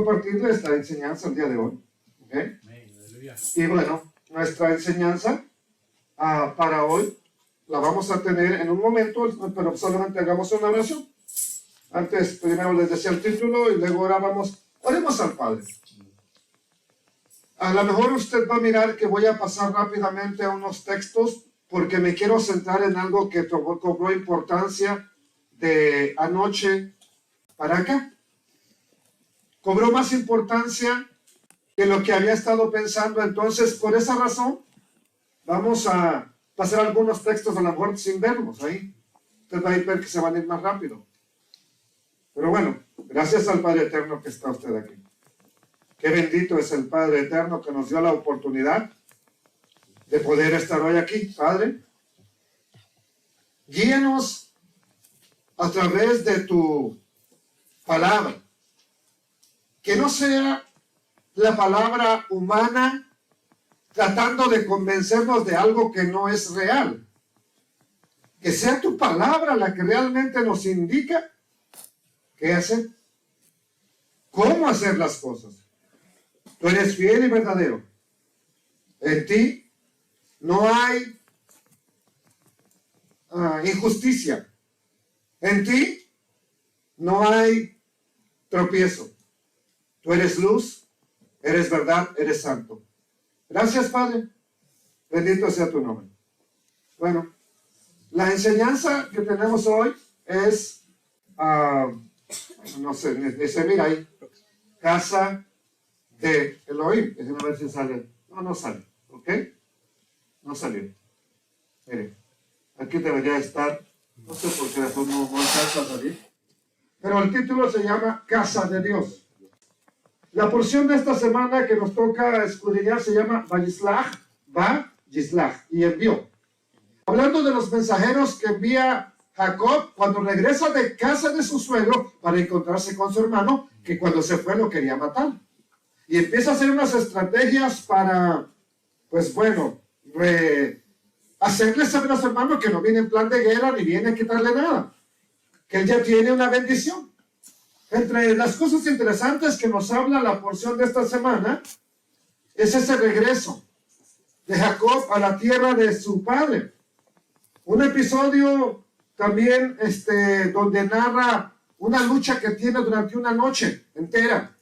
compartirles la enseñanza el día de hoy. ¿Okay? Y bueno, nuestra enseñanza para hoy la vamos a tener en un momento, pero solamente hagamos una oración. Antes, primero les decía el título y luego oremos al Padre. A lo mejor usted va a mirar que voy a pasar rápidamente a unos textos porque me quiero centrar en algo que cobró importancia de anoche para acá. Cobró más importancia que lo que había estado pensando. Entonces, por esa razón, vamos a pasar algunos textos a lo mejor sin verlos ahí. Usted va a ver que se van a ir más rápido. Pero bueno, gracias al Padre Eterno que está usted aquí. Qué bendito es el Padre Eterno que nos dio la oportunidad de poder estar hoy aquí. Padre, guíanos a través de tu palabra. Que no sea la palabra humana tratando de convencernos de algo que no es real. Que sea tu palabra la que realmente nos indica qué hacer, cómo hacer las cosas. Tú eres fiel y verdadero. En ti no hay injusticia. En ti no hay tropiezo. Tú eres luz, eres verdad, eres santo. Gracias, Padre. Bendito sea tu nombre. Bueno, la enseñanza que tenemos hoy es, no sé, ni se mira ahí, casa de Elohim. Déjenme ver si sale. No sale, ¿ok? No salió. Mire, aquí debería estar, no sé por qué después no alcanza a salir, pero el título se llama Casa de Dios. La porción de esta semana que nos toca escudriñar se llama Vayislach, y envió. Hablando de los mensajeros que envía Jacob cuando regresa de casa de su suegro para encontrarse con su hermano, que cuando se fue lo quería matar. Y empieza a hacer unas estrategias para, pues bueno, hacerles saber a su hermano que no viene en plan de guerra ni viene a quitarle nada, que él ya tiene una bendición. Entre las cosas interesantes que nos habla la porción de esta semana es ese regreso de Jacob a la tierra de su padre. Un episodio también donde narra una lucha que tiene durante una noche entera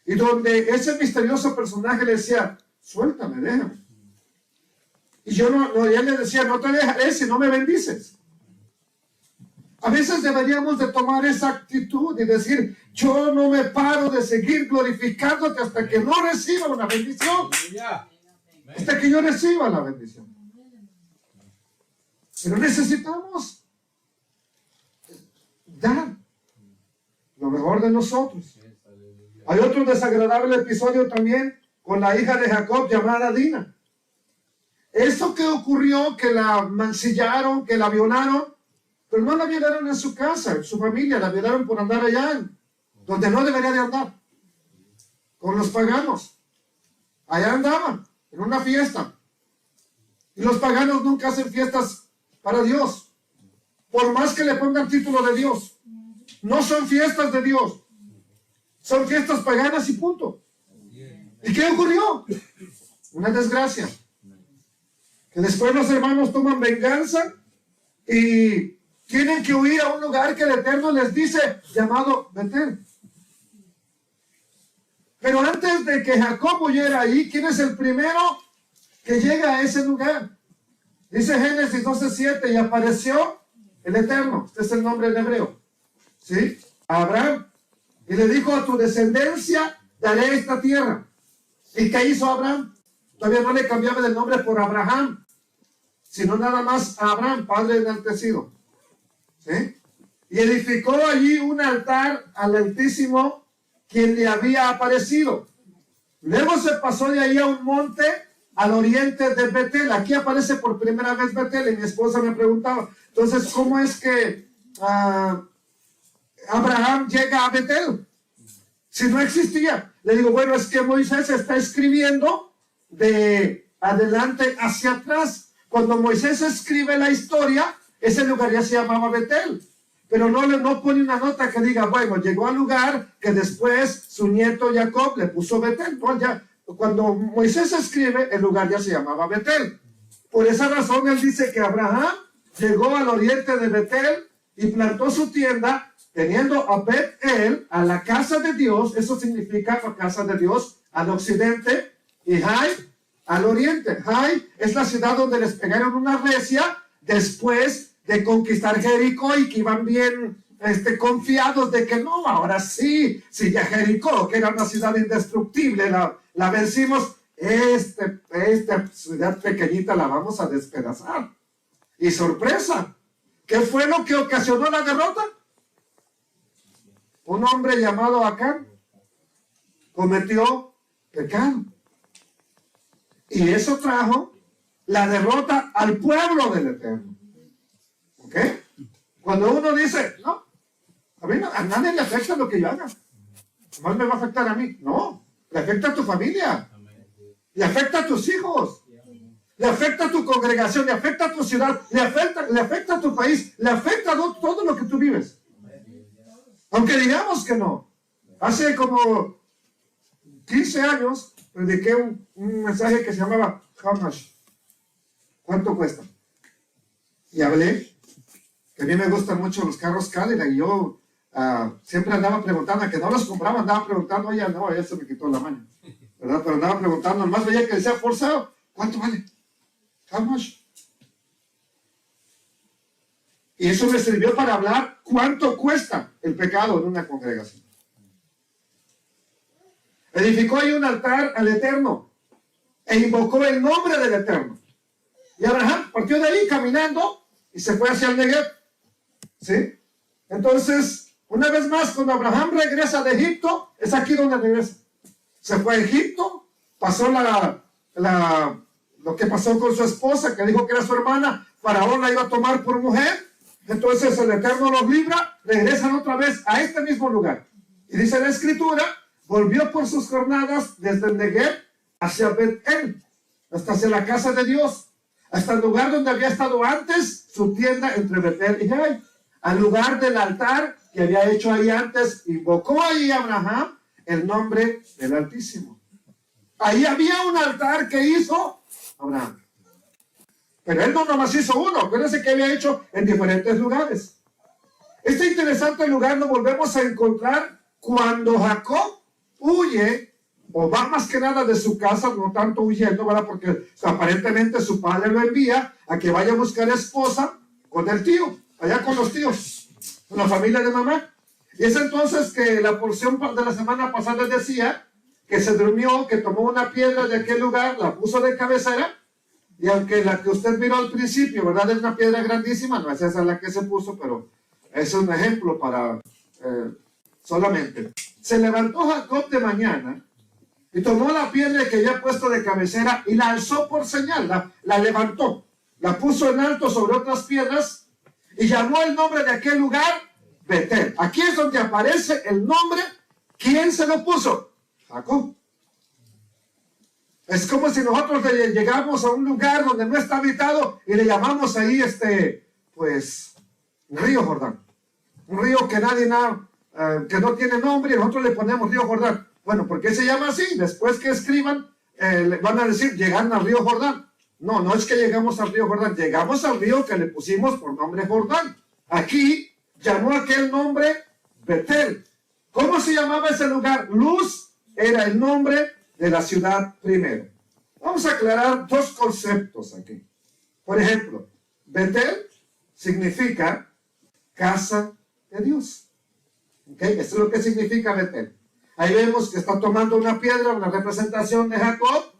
y donde ese misterioso personaje le decía, suéltame, déjame. Y él le decía, no te dejaré si no me bendices. A veces deberíamos de tomar esa actitud y decir, yo no me paro de seguir glorificándote hasta que no reciba una bendición. Hasta que yo reciba la bendición. Pero necesitamos dar lo mejor de nosotros. Hay otro desagradable episodio también con la hija de Jacob llamada Dina. Eso que ocurrió, que la mancillaron, que la violaron, pero no la violaron en su casa, en su familia, la violaron por andar allá, donde no debería de andar, con los paganos. Allá andaban, en una fiesta. Y los paganos nunca hacen fiestas para Dios, por más que le pongan título de Dios. No son fiestas de Dios, son fiestas paganas y punto. ¿Y qué ocurrió? Una desgracia. Que después los hermanos toman venganza y tienen que huir a un lugar que el Eterno les dice, llamado Betel. Pero antes de que Jacob huyera ahí, ¿quién es el primero que llega a ese lugar? Dice Génesis 12:7, y apareció el Eterno, este es el nombre en hebreo, ¿sí? A Abraham, y le dijo, a tu descendencia daré esta tierra. ¿Y qué hizo Abraham? Todavía no le cambiaba el nombre por Abraham, sino nada más a Abraham, padre enaltecido, ¿sí? Y edificó allí un altar al Altísimo, quien le había aparecido. Luego se pasó de ahí a un monte al oriente de Betel. Aquí aparece por primera vez Betel, y mi esposa me preguntaba, entonces, ¿cómo es que Abraham llega a Betel? Si no existía. Le digo, bueno, es que Moisés está escribiendo de adelante hacia atrás. Cuando Moisés escribe la historia, ese lugar ya se llamaba Betel. pero no pone una nota que diga, bueno, llegó al lugar que después su nieto Jacob le puso Betel. No, ya, cuando Moisés escribe, el lugar ya se llamaba Betel. Por esa razón él dice que Abraham llegó al oriente de Betel y plantó su tienda, teniendo a Betel, a la casa de Dios. Eso significa la casa de Dios, al occidente, y Hai al oriente. Hai es la ciudad donde les pegaron una recia después de conquistar Jericó, y que iban bien confiados de que no, ahora sí, ya Jericó, que era una ciudad indestructible, la vencimos. Esta ciudad pequeñita la vamos a despedazar. Y sorpresa, ¿qué fue lo que ocasionó la derrota? Un hombre llamado Acán cometió pecado. Y eso trajo la derrota al pueblo del Eterno. ¿Ok? Cuando uno dice, no, a nadie le afecta lo que yo haga. Más me va a afectar a mí. No, le afecta a tu familia. Le afecta a tus hijos. Le afecta a tu congregación. Le afecta a tu ciudad. Le afecta a tu país. Le afecta a todo lo que tú vives. Aunque digamos que no. Hace como 15 años prediqué un mensaje que se llamaba How much? ¿Cuánto cuesta? Y hablé que a mí me gustan mucho los carros Cadillac, y yo siempre andaba preguntando, que no los compraba, andaba preguntando, oye, no, ya se me quitó la mano, ¿verdad? Pero andaba preguntando, nomás veía que decía forzado, ¿cuánto vale? How much? Y eso me sirvió para hablar cuánto cuesta el pecado en una congregación. Edificó ahí un altar al Eterno e invocó el nombre del Eterno. Y Abraham partió de ahí caminando y se fue hacia el Negev. ¿Sí? Entonces, una vez más, cuando Abraham regresa de Egipto, es aquí donde regresa. Se fue a Egipto, pasó lo que pasó con su esposa, que dijo que era su hermana. Faraón la iba a tomar por mujer. Entonces el Eterno los libra, regresan otra vez a este mismo lugar. Y dice la Escritura, volvió por sus jornadas desde el Negev hacia Betel, hasta hacia la casa de Dios, hasta el lugar donde había estado antes su tienda entre Betel y Hai, al lugar del altar que había hecho ahí antes. Invocó ahí Abraham el nombre del Altísimo. Ahí había un altar que hizo Abraham. Pero él no nomás hizo uno, acuérdense que había hecho en diferentes lugares. Este interesante lugar lo volvemos a encontrar cuando Jacob huye, o va más que nada de su casa, no tanto huyendo, ¿verdad? Porque aparentemente su padre lo envía a que vaya a buscar esposa con el tío, allá con los tíos, con la familia de mamá. Y es entonces que la porción de la semana pasada decía que se durmió, que tomó una piedra de aquel lugar, la puso de cabecera. Y aunque la que usted miró al principio, ¿verdad? Es una piedra grandísima, no es esa la que se puso, pero es un ejemplo para solamente. Se levantó Jacob de mañana y tomó la piedra que había puesto de cabecera y la alzó por señal, la levantó, la puso en alto sobre otras piedras y llamó el nombre de aquel lugar Betel. Aquí es donde aparece el nombre. ¿Quién se lo puso? Jacob. Es como si nosotros llegamos a un lugar donde no está habitado y le llamamos ahí, Río Jordán. Un río que que no tiene nombre, y nosotros le ponemos Río Jordán. Bueno, ¿por qué se llama así? Después que escriban, van a decir, llegan al río Jordán. No, no es que llegamos al río Jordán, llegamos al río que le pusimos por nombre Jordán. Aquí llamó aquel nombre Betel. ¿Cómo se llamaba ese lugar? Luz era el nombre de la ciudad primero. Vamos a aclarar dos conceptos aquí. Por ejemplo, Betel significa casa de Dios. ¿Okay? Eso es lo que significa Betel. Ahí vemos que está tomando una piedra, una representación de Jacob,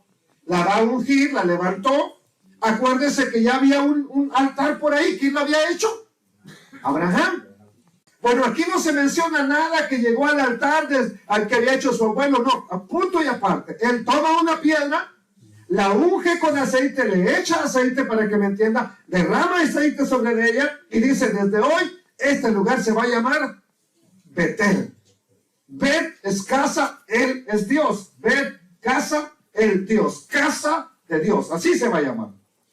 la va a ungir, la levantó. Acuérdense que ya había un altar por ahí. ¿Quién lo había hecho? Abraham. Bueno, aquí no se menciona nada que llegó al altar al que había hecho su abuelo, no, a punto y aparte. Él toma una piedra, la unge con aceite, le echa aceite para que me entienda, derrama aceite sobre ella y dice, desde hoy este lugar se va a llamar Betel. Bet es casa, él es Dios. Bet, casa, el Dios. Casa de Dios, así se va a llamar.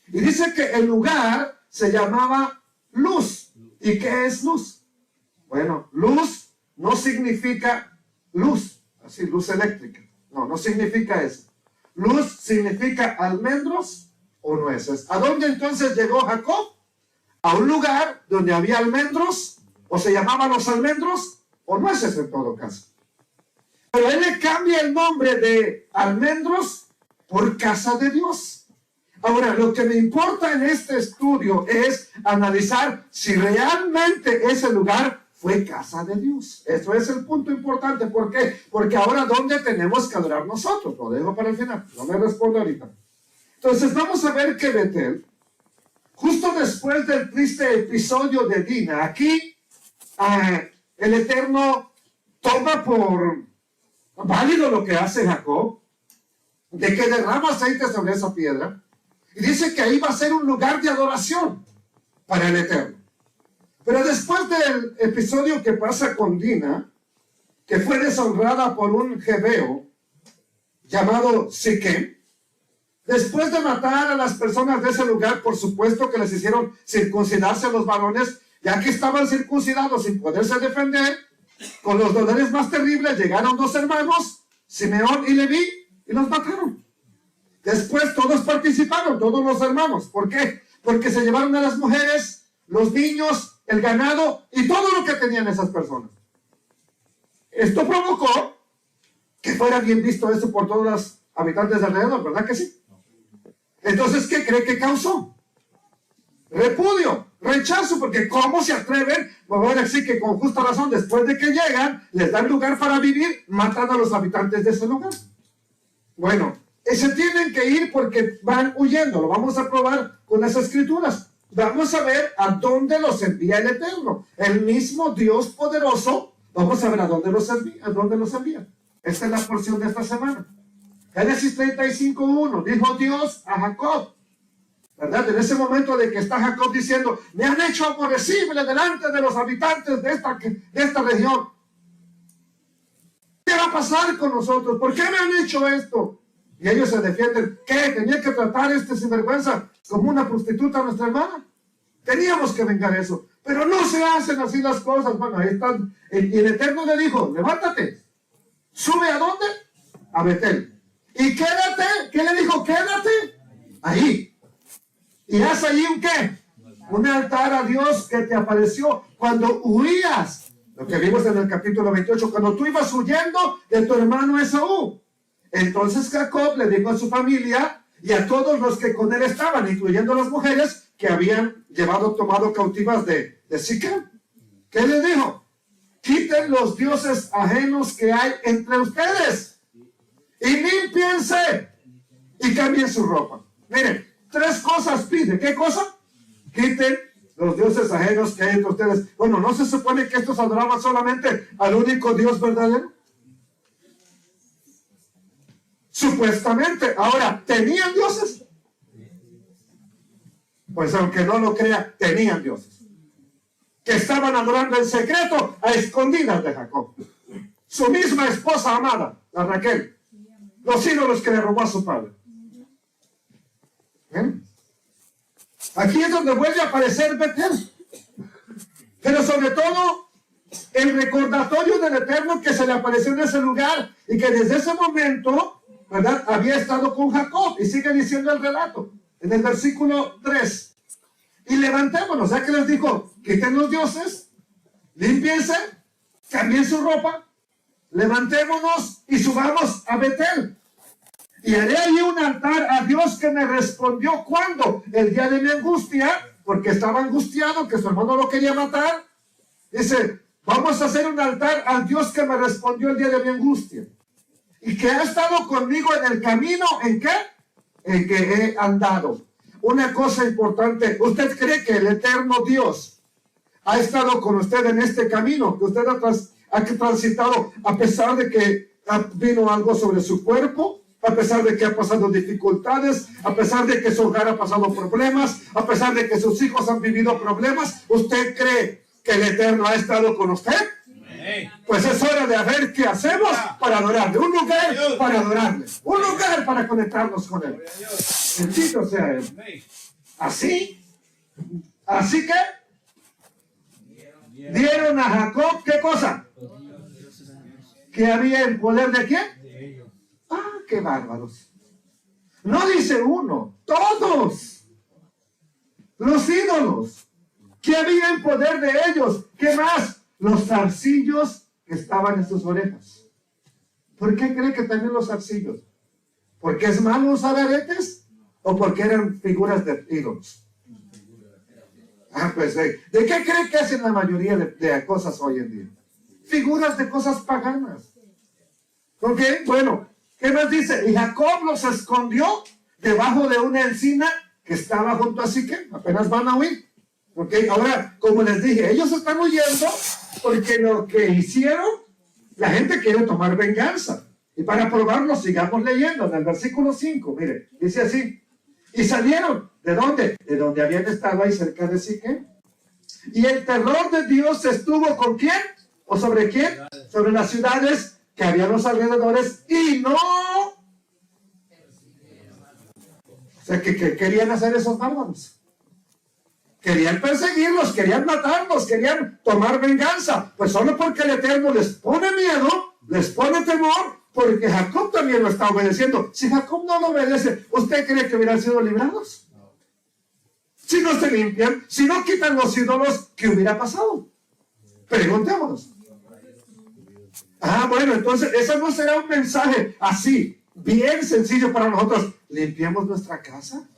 Y dice que el lugar se llamaba Luz. ¿Y qué es luz? Bueno, luz no significa luz, así, luz eléctrica. No, no significa eso. Luz significa almendros o nueces. ¿A dónde entonces llegó Jacob? A un lugar donde había almendros, o se llamaban los almendros, o nueces en todo caso. Pero él le cambia el nombre de almendros por casa de Dios. Ahora, lo que me importa en este estudio es analizar si realmente ese lugar fue casa de Dios. Eso es el punto importante. ¿Por qué? Porque ahora, ¿dónde tenemos que adorar nosotros? Lo dejo para el final. No me respondo ahorita. Entonces, vamos a ver que Betel, justo después del triste episodio de Dina, aquí el Eterno toma por válido lo que hace Jacob, de que derrama aceite sobre esa piedra, y dice que ahí va a ser un lugar de adoración para el Eterno. Pero después del episodio que pasa con Dina, que fue deshonrada por un jebeo llamado Siquem, después de matar a las personas de ese lugar, por supuesto que les hicieron circuncidarse a los varones, ya que estaban circuncidados sin poderse defender, con los dolores más terribles llegaron dos hermanos, Simeón y Leví, y los mataron. Después todos participaron, todos los hermanos. ¿Por qué? Porque se llevaron a las mujeres, los niños, el ganado y todo lo que tenían esas personas. Esto provocó que fuera bien visto eso por todos los habitantes de alrededor, ¿verdad que sí? Entonces, ¿qué cree que causó? Repudio, rechazo, porque ¿cómo se atreven? Bueno, ahora sí que con justa razón, después de que llegan, les dan lugar para vivir, matan a los habitantes de ese lugar. Bueno, se tienen que ir porque van huyendo. Lo vamos a probar con las escrituras. Vamos a ver a dónde los envía el Eterno. El mismo Dios poderoso, vamos a ver a dónde los envía. Esta es la porción de esta semana. Génesis 35:1, dijo Dios a Jacob, ¿verdad? En ese momento de que está Jacob diciendo, me han hecho aborrecible delante de los habitantes de esta región. ¿Qué va a pasar con nosotros? ¿Por qué me han hecho esto? Y ellos se defienden. ¿Qué? ¿Tenía que tratar sinvergüenza como una prostituta a nuestra hermana? Teníamos que vengar eso. Pero no se hacen así las cosas. Bueno, ahí están. Y el Eterno le dijo, levántate. ¿Sube a dónde? A Betel. Y quédate. ¿Qué le dijo? Quédate ahí. Y haz allí un ¿qué? Un altar a Dios que te apareció cuando huías. Lo que vimos en el capítulo 28, cuando tú ibas huyendo de tu hermano Esaú. Entonces Jacob le dijo a su familia y a todos los que con él estaban, incluyendo las mujeres que habían tomado cautivas de Siquem. ¿Qué les dijo? Quiten los dioses ajenos que hay entre ustedes y límpiense y cambien su ropa. Miren, 3 cosas pide. ¿Qué cosa? Quiten los dioses ajenos que hay entre ustedes. Bueno, ¿no se supone que estos adoraban solamente al único Dios verdadero? Supuestamente. Ahora, ¿tenían dioses? Pues aunque no lo crea, tenían dioses. Que estaban adorando en secreto a escondidas de Jacob. Su misma esposa amada, la Raquel. Los ídolos que le robó a su padre. ¿Ven? Aquí es donde vuelve a aparecer Betel. Pero sobre todo, el recordatorio del Eterno que se le apareció en ese lugar y que desde ese momento, ¿verdad?, había estado con Jacob. Y sigue diciendo el relato en el versículo 3. Y levantémonos, ya que les dijo, quiten los dioses, límpiense, cambien su ropa, levantémonos y subamos a Betel. Y haré allí un altar a Dios que me respondió cuando, el día de mi angustia, porque estaba angustiado, que su hermano lo quería matar. Dice, vamos a hacer un altar al Dios que me respondió el día de mi angustia. Y que ha estado conmigo en el camino, ¿en qué? En que he andado. Una cosa importante, ¿usted cree que el eterno Dios ha estado con usted en este camino que usted ha transitado a pesar de que vino algo sobre su cuerpo? A pesar de que ha pasado dificultades, a pesar de que su hogar ha pasado problemas, a pesar de que sus hijos han vivido problemas, ¿usted cree que el Eterno ha estado con usted? Pues es hora de ver qué hacemos para adorarle. Un lugar para adorarle. Un lugar para conectarnos con Él. Bendito sea Él. Así que dieron a Jacob, ¿qué cosa? ¿Que había en poder de quién? Ah, qué bárbaros. No dice uno, todos los ídolos que había en poder de ellos. ¿Qué más? Los zarcillos que estaban en sus orejas. ¿Por qué cree que también los zarcillos? ¿Porque es malo usar aretes? ¿O porque eran figuras de ídolos? Ah, pues, ¿de qué cree que hacen la mayoría de cosas hoy en día? Figuras de cosas paganas. ¿Ok? Bueno, ¿qué más dice? Y Jacob los escondió debajo de una encina que estaba junto a Siquem. Apenas van a huir. ¿Ok? Ahora, como les dije, ellos están huyendo porque lo que hicieron, la gente quiere tomar venganza. Y para probarlo, sigamos leyendo en el versículo 5. Mire, dice así. Y salieron, ¿de dónde? De donde habían estado ahí cerca de Siquem. Y el terror de Dios estuvo ¿con quién? ¿O sobre quién? Sobre las ciudades que había a los alrededores y no. O sea, que querían hacer esos bárbaros. Querían perseguirlos, querían matarlos, querían tomar venganza. Pues solo porque el Eterno les pone miedo, les pone temor, porque Jacob también lo está obedeciendo. Si Jacob no lo obedece, ¿usted cree que hubieran sido librados? Si no se limpian, si no quitan los ídolos, ¿qué hubiera pasado? Preguntémonos. Ah, bueno, entonces ese no será un mensaje así, bien sencillo para nosotros. ¿Limpiemos nuestra casa?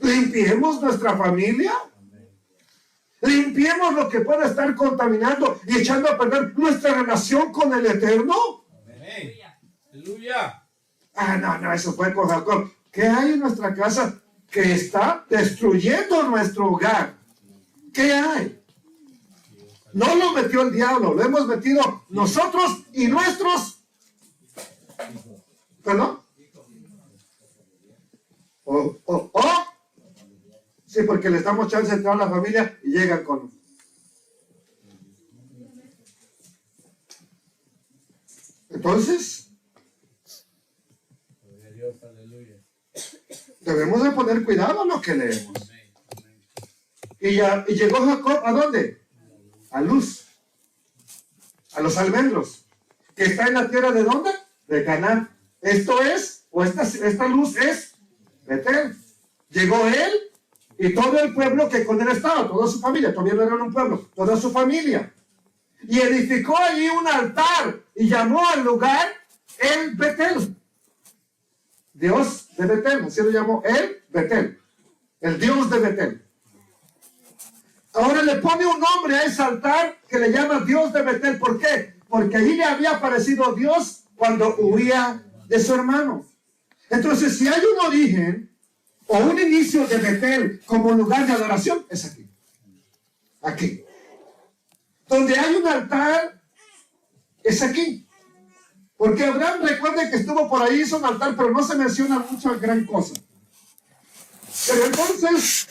¿Limpiemos nuestra familia? ¿Limpiemos lo que pueda estar contaminando y echando a perder nuestra relación con el Eterno? Aleluya. Ah, no, eso fue con Jacob. ¿Qué hay en nuestra casa que está destruyendo nuestro hogar? ¿Qué hay? No lo metió el diablo, lo hemos metido nosotros y nuestros. ¿Perdón? Sí, porque les damos chance de entrar a la familia y llegan con. Entonces, debemos de poner cuidado a lo que leemos. Y llegó Jacob, ¿a dónde? A Luz, a los almendros, que está en la tierra ¿de dónde? De Canaán. Esto es, o esta luz es Betel. Llegó él y todo el pueblo que con él estaba, toda su familia, todavía no eran un pueblo, toda su familia. Y edificó allí un altar y llamó al lugar el Betel. Dios de Betel, así lo llamó el Betel, el Dios de Betel. Ahora le pone un nombre a ese altar que le llama Dios de Betel. ¿Por qué? Porque allí le había aparecido Dios cuando huía de su hermano. Entonces, si hay un origen o un inicio de Betel como lugar de adoración, es aquí. Aquí. Donde hay un altar, es aquí. Porque Abraham, recuerde que estuvo por ahí, hizo un altar, pero no se menciona mucho gran cosa. Pero entonces,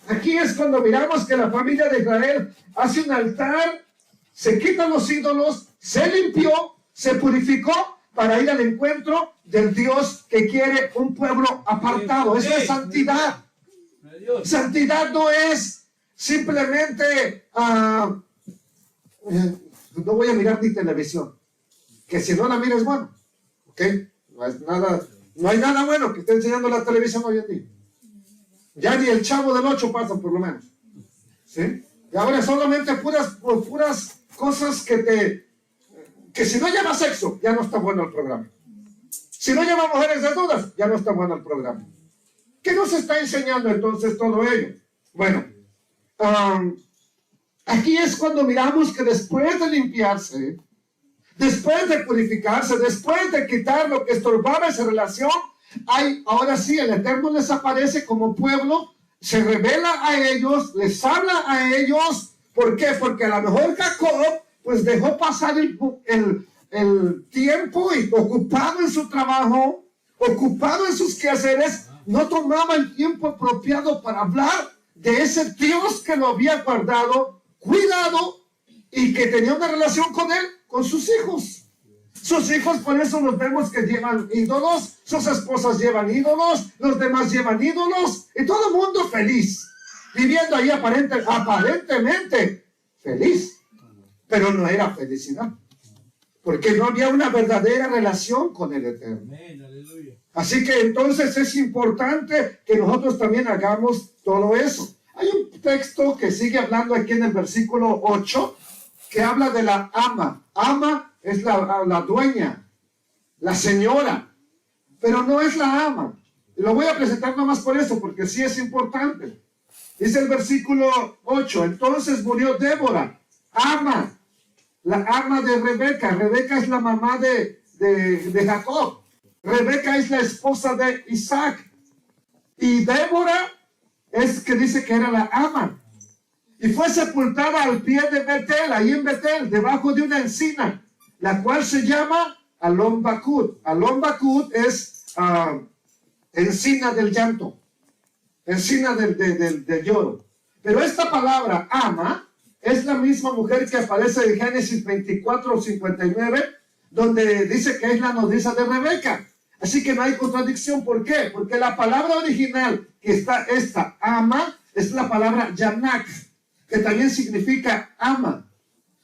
aquí es cuando miramos que la familia de Israel hace un altar, se quitan los ídolos, se limpió, se purificó para ir al encuentro del Dios que quiere un pueblo apartado. Eso es santidad. Santidad no es simplemente, no voy a mirar ni televisión, que si no la mires, bueno, ¿ok? No hay nada bueno que esté enseñando la televisión hoy en día. Ya ni el Chavo del 8 pasa, por lo menos. ¿Sí? Y ahora solamente puras cosas que si no lleva sexo, ya no está bueno el programa. Si no lleva mujeres desnudas, ya no está bueno el programa. ¿Qué nos está enseñando entonces todo ello? Bueno, aquí es cuando miramos que después de limpiarse, después de purificarse, después de quitar lo que estorbaba esa relación, ahora sí, el Eterno les aparece como pueblo, se revela a ellos, les habla a ellos. ¿Por qué? Porque a lo mejor Jacob pues dejó pasar el tiempo y ocupado en su trabajo, ocupado en sus quehaceres, no tomaba el tiempo apropiado para hablar de ese Dios que lo había guardado, cuidado y que tenía una relación con él, con sus hijos. Sus hijos, por eso los vemos que llevan ídolos, sus esposas llevan ídolos, los demás llevan ídolos, y todo el mundo feliz. viviendo ahí aparentemente feliz, pero no era felicidad, porque no había una verdadera relación con el Eterno. Así que entonces es importante que nosotros también hagamos todo eso. Hay un texto que sigue hablando aquí en el versículo 8, que habla de la ama. Ama es la dueña, la señora, pero no es la ama. Lo voy a presentar nomás por eso, porque sí es importante. Dice el versículo 8, entonces murió Débora, ama, la ama de Rebeca. Rebeca es la mamá de Jacob. Rebeca es la esposa de Isaac. Y Débora es que dice que era la ama. Y fue sepultada al pie de Betel, ahí en Betel, debajo de una encina, la cual se llama Alon Bakut. Alon Bakut es encina del llanto, encina del lloro. Pero esta palabra ama es la misma mujer que aparece en Génesis 24:59, donde dice que es la nodriza de Rebeca. Así que no hay contradicción. ¿Por qué? Porque la palabra original que está esta ama es la palabra yanak, que también significa ama.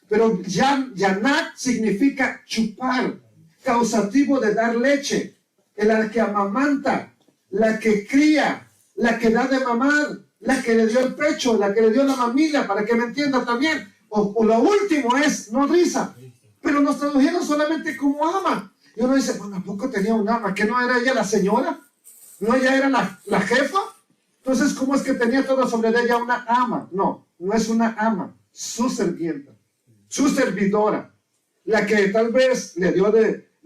Pero yanak significa chupar, causativo de dar leche, la que amamanta, la que cría, la que da de mamar, la que le dio el pecho, la que le dio la mamila, para que me entienda también. O lo último es nodriza, pero nos tradujeron solamente como ama. Y uno dice, bueno, ¿a poco tenía un ama? ¿Que no era ella la señora? ¿No ella era la jefa? Entonces, ¿cómo es que tenía todo sobre ella una ama? No, no es una ama, su sirvienta, su servidora, la que tal vez le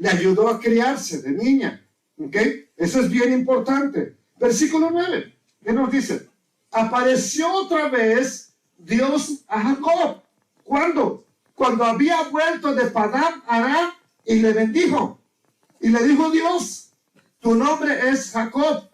ayudó a criarse de niña. ¿Ok? Eso es bien importante. Versículo 9, ¿qué nos dice? Apareció otra vez Dios a Jacob. ¿Cuándo? Cuando había vuelto de Padán Aram y le bendijo. Y le dijo Dios, tu nombre es Jacob.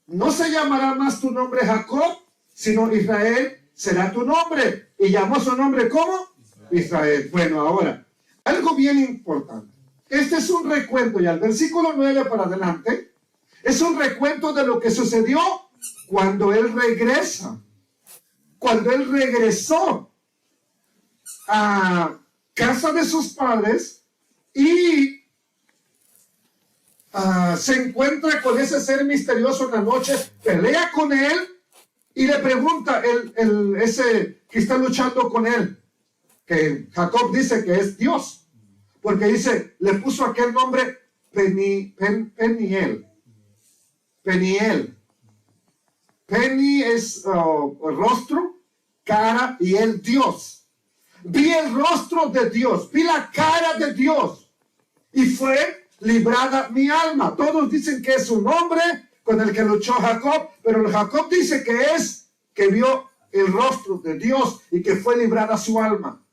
No se llamará más tu nombre Jacob, sino Israel será tu nombre. Y llamó su nombre ¿cómo? Israel. Bueno, ahora, algo bien importante. Este es un recuento, y al versículo 9 para adelante, es un recuento de lo que sucedió cuando él regresa. Cuando él regresó a casa de sus padres y se encuentra con ese ser misterioso en la noche, pelea con él y le pregunta ese que está luchando con él, que Jacob dice que es Dios, porque dice, le puso aquel nombre Peniel. Peni es rostro, cara, y el Dios. Vi el rostro de Dios, vi la cara de Dios, y fue librada mi alma. Todos dicen que es un hombre con el que luchó Jacob, pero Jacob dice que vio el rostro de Dios y que fue librada su alma.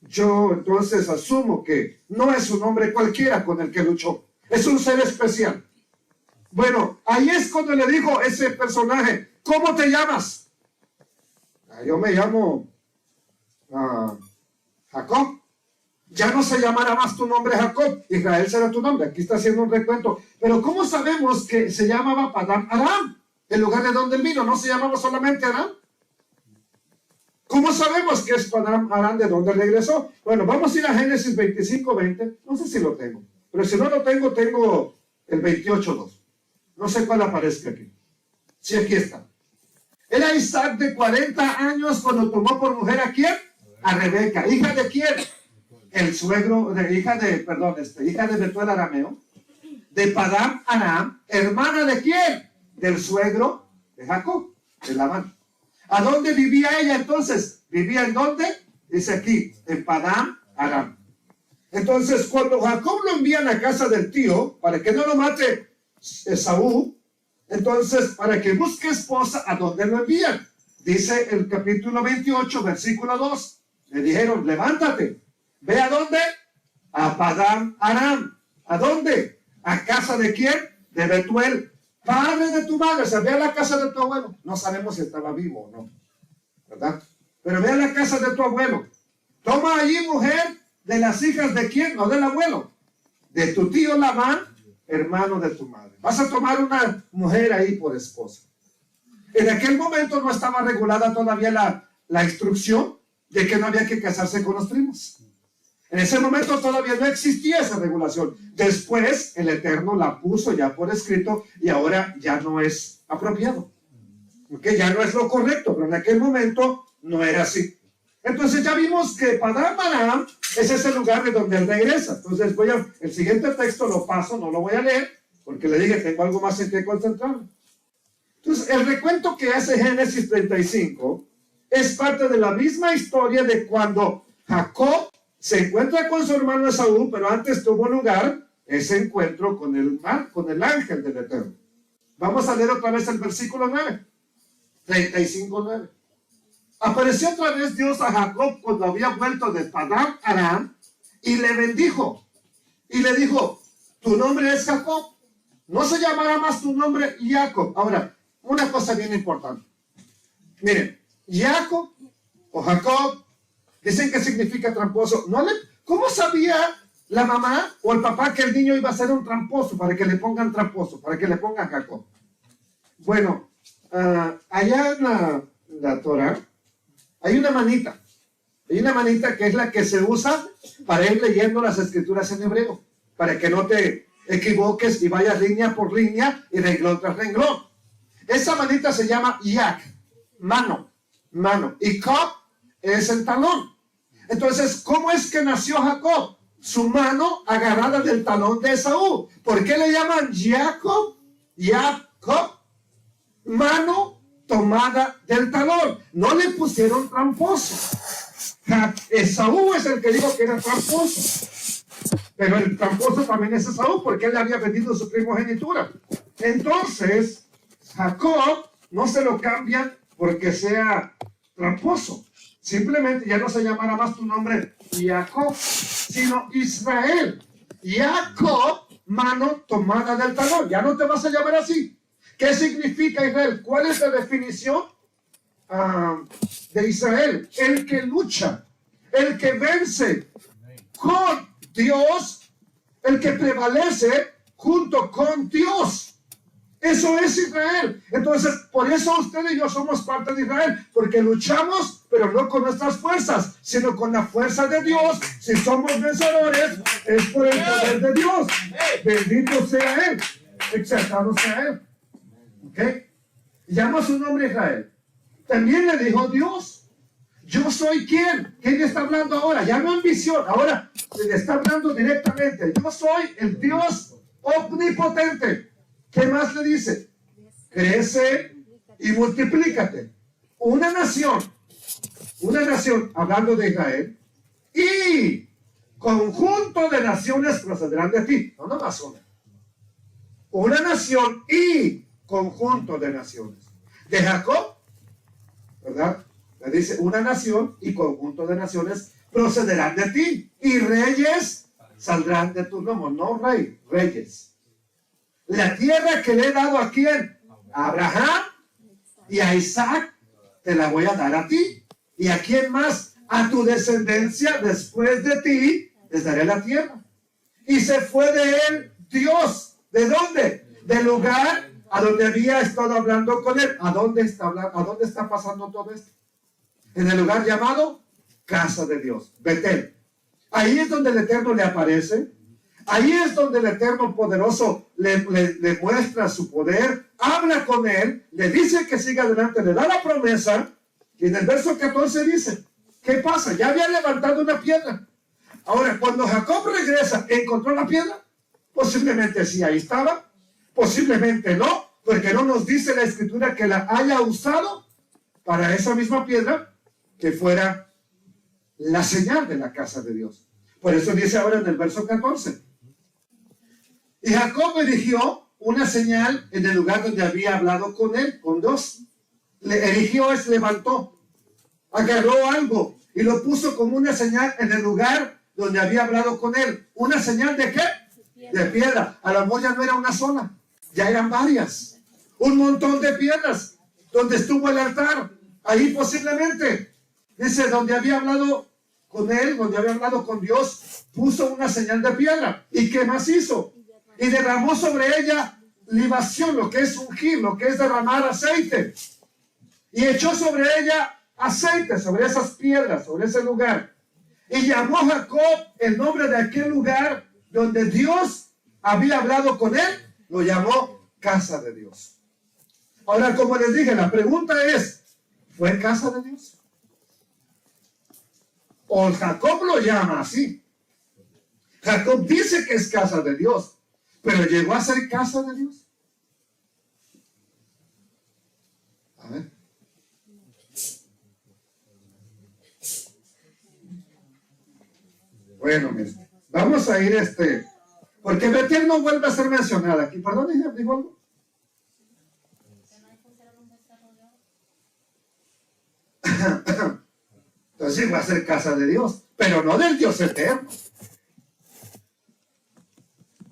Yo entonces asumo que no es un hombre cualquiera con el que luchó, es un ser especial. Bueno, ahí es cuando le dijo ese personaje, ¿cómo te llamas? Yo me llamo Jacob. Ya no se llamará más tu nombre Jacob, Israel será tu nombre. Aquí está haciendo un recuento. Pero ¿cómo sabemos que se llamaba Padán Aram? El lugar de donde él vino, ¿no se llamaba solamente Aram? ¿Cómo sabemos que es Padán Aram de donde regresó? Bueno, vamos a ir a Génesis 25:20. No sé si lo tengo, pero si no lo tengo, tengo el 28:2. No sé cuál aparezca aquí. Sí, aquí está. Era Isaac de 40 años cuando tomó por mujer ¿a quién? A Rebeca. ¿Hija de quién? El suegro, hija de Betuel arameo, de Padán Aram, hermana de quién? Del suegro de Jacob, de Labán. ¿A dónde vivía ella entonces? ¿Vivía en dónde? Dice aquí, en Padán Aram. Entonces, cuando Jacob lo envían a casa del tío, para que no lo mate Esaú, entonces, para que busque esposa, ¿a dónde lo envían? Dice el capítulo 28, versículo 2. Le dijeron, levántate. ¿Ve a dónde? A Padán Aram. ¿A dónde? ¿A casa de quién? De Betuel, padre de tu madre. O sea, ve a la casa de tu abuelo. No sabemos si estaba vivo o no, ¿verdad? Pero ve a la casa de tu abuelo. Toma allí mujer de las hijas de quién, no del abuelo, de tu tío Labán, hermano de tu madre. Vas a tomar una mujer ahí por esposa. En aquel momento no estaba regulada todavía la instrucción de que no había que casarse con los primos. En ese momento todavía no existía esa regulación. Después el Eterno la puso ya por escrito y ahora ya no es apropiado. ¿Okay? Ya no es lo correcto, pero en aquel momento no era así. Entonces ya vimos que Padán Aram es ese lugar de donde él regresa. Entonces el siguiente texto lo paso, no lo voy a leer, porque le dije, tengo algo más en que concentrarme. Entonces el recuento que hace Génesis 35 es parte de la misma historia de cuando Jacob se encuentra con su hermano Esaú, pero antes tuvo lugar ese encuentro con el ángel del Eterno. Vamos a leer otra vez el versículo 9. 35:9. Apareció otra vez Dios a Jacob cuando había vuelto de Padán Aram y le bendijo. Y le dijo, tu nombre es Jacob, no se llamará más tu nombre Jacob. Ahora, una cosa bien importante. Miren, Jacob o Jacob, dicen que significa tramposo. ¿Cómo sabía la mamá o el papá que el niño iba a ser un tramposo para que le pongan tramposo, para que le pongan Jacob? Bueno, allá en la Torah hay una manita. Hay una manita que es la que se usa para ir leyendo las escrituras en hebreo, para que no te equivoques y vayas línea por línea y renglón tras renglón. Esa manita se llama yak, mano. Y Cob es el talón. Entonces, ¿cómo es que nació Jacob? Su mano agarrada del talón de Esaú. ¿Por qué le llaman Jacob? Mano tomada del talón. No le pusieron tramposo. Esaú es el que dijo que era tramposo. Pero el tramposo también es Esaú, porque él le había vendido su primogenitura. Entonces, Jacob no se lo cambian porque sea tramposo. Simplemente ya no se llamará más tu nombre Jacob, sino Israel. Jacob, mano tomada del talón. Ya no te vas a llamar así. ¿Qué significa Israel? ¿Cuál es la definición de Israel? El que lucha, el que vence con Dios, el que prevalece junto con Dios. Eso es Israel. Entonces, por eso usted y yo somos parte de Israel, porque luchamos, pero no con nuestras fuerzas, sino con la fuerza de Dios. Si somos vencedores, es por el poder de Dios. Bendito sea Él, exaltado sea Él. ¿Ok? Llama su nombre Israel. También le dijo Dios, yo soy ¿quién? ¿Quién está hablando ahora? Ya no en visión, ahora le está hablando directamente. Yo soy el Dios omnipotente. ¿Qué más le dice? Crece y multiplícate. Una nación, hablando de Israel, y conjunto de naciones procederán de ti. No nomás una. Una nación y conjunto de naciones. De Jacob, ¿verdad? Le dice, una nación y conjunto de naciones procederán de ti. Y reyes saldrán de tu lomo. No rey, reyes. La tierra que le he dado a quién? A Abraham y a Isaac te la voy a dar a ti. ¿Y a quién más? A tu descendencia después de ti les daré la tierra. Y se fue de él Dios. ¿De dónde? Del lugar a donde había estado hablando con él. ¿A dónde está hablando? ¿A dónde está pasando todo esto? En el lugar llamado Casa de Dios, Betel. Ahí es donde el Eterno le aparece. Ahí es donde el Eterno Poderoso le muestra su poder, habla con él, le dice que siga adelante, le da la promesa, y en el verso 14 dice, ¿qué pasa? Ya había levantado una piedra. Ahora, cuando Jacob regresa, ¿encontró la piedra? Posiblemente sí, ahí estaba, posiblemente no, porque no nos dice la Escritura que la haya usado para esa misma piedra, que fuera la señal de la casa de Dios. Por eso dice ahora en el verso 14, y Jacob erigió una señal en el lugar donde había hablado con él, con Dios. Le erigió, levantó, agarró algo y lo puso como una señal en el lugar donde había hablado con él. ¿Una señal de qué? De piedra. A lo mejor ya no era una sola, ya eran varias. Un montón de piedras donde estuvo el altar. Ahí posiblemente, dice, donde había hablado con él, donde había hablado con Dios, puso una señal de piedra. ¿Y qué más hizo? Y derramó sobre ella libación, lo que es ungir, lo que es derramar aceite. y echó sobre ella aceite, sobre esas piedras, sobre ese lugar. Y llamó Jacob el nombre de aquel lugar donde Dios había hablado con él, lo llamó casa de Dios. Ahora, como les dije, la pregunta es, ¿fue casa de Dios? O Jacob lo llama así. Jacob dice que es casa de Dios, pero ¿llegó a ser casa de Dios? A ver. Bueno, vamos a ir porque Betel no vuelve a ser mencionada aquí. Perdón, ¿dijo algo? Entonces va a ser casa de Dios, pero no del Dios eterno.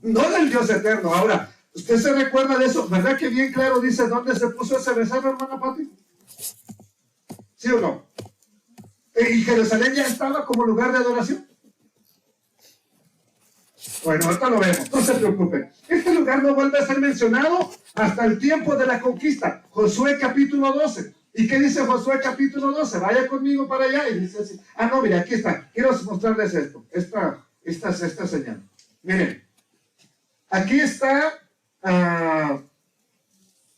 No del Dios eterno. Ahora, ¿usted se recuerda de eso? ¿Verdad que bien claro dice dónde se puso ese becerro, hermana Pati? ¿Sí o no? ¿Y Jerusalén ya estaba como lugar de adoración? Bueno, ahorita lo vemos, no se preocupen. Este lugar no vuelve a ser mencionado hasta el tiempo de la conquista. Josué capítulo 12. ¿Y qué dice Josué capítulo 12? Vaya conmigo para allá y dice así. Ah, no, mire, aquí está. Quiero mostrarles esto. Esta señal. Miren, aquí está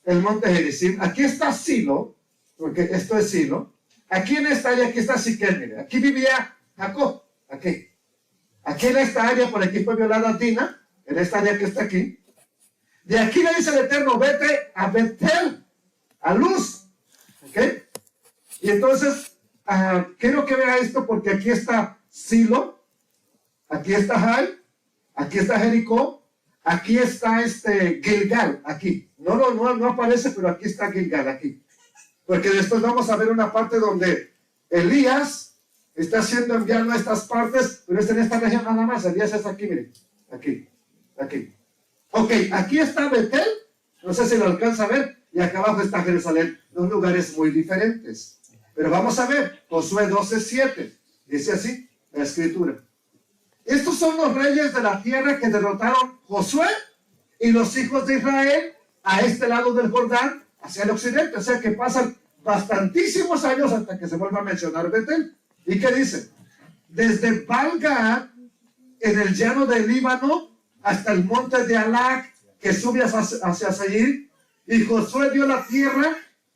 el monte Gerizim. Aquí está Silo, porque esto es Silo. Aquí en esta área, aquí está Siquem. Mire, aquí vivía Jacob. Aquí. Aquí en esta área, por aquí fue violada Dina, en esta área que está aquí. De aquí le dice el Eterno, vete a Betel, a Luz. ¿Ok? Y entonces, quiero que vea esto porque aquí está Silo, aquí está Jai, aquí está Jericó, aquí está Gilgal, aquí. No aparece, pero aquí está Gilgal, aquí. Porque después vamos a ver una parte donde Elías está siendo enviado a estas partes, pero es en esta región nada más. Elías es aquí, miren. Aquí. Ok, aquí está Betel. No sé si lo alcanza a ver. Y acá abajo está Jerusalén. Dos lugares muy diferentes. Pero vamos a ver. Josué 12:7. Dice así la escritura. Estos son los reyes de la tierra que derrotaron Josué y los hijos de Israel a este lado del Jordán, hacia el occidente. O sea que pasan bastantísimos años hasta que se vuelva a mencionar Betel. ¿Y qué dice? Desde Baal-Gad, en el llano del Líbano, hasta el monte de Alac, que sube hacia Seir, y Josué dio la tierra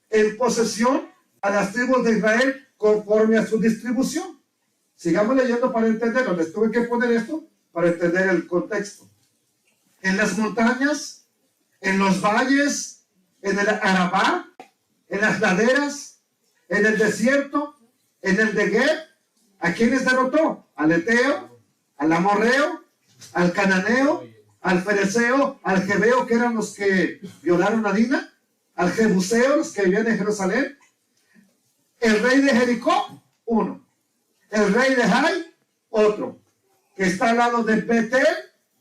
en posesión a las tribus de Israel conforme a su distribución. Sigamos leyendo para entenderlo. Les tuve que poner esto para entender el contexto. En las montañas, en los valles, en el Arabá, en las laderas, en el desierto, en el Negev, ¿a quiénes derrotó? Al Eteo, al Amorreo, al Cananeo, al Fereceo, al Jebeo, que eran los que violaron a Dina, al Jebuseo, los que vivían en Jerusalén. El rey de Jericó, uno. El rey de Jai, otro. Que está al lado de Betel,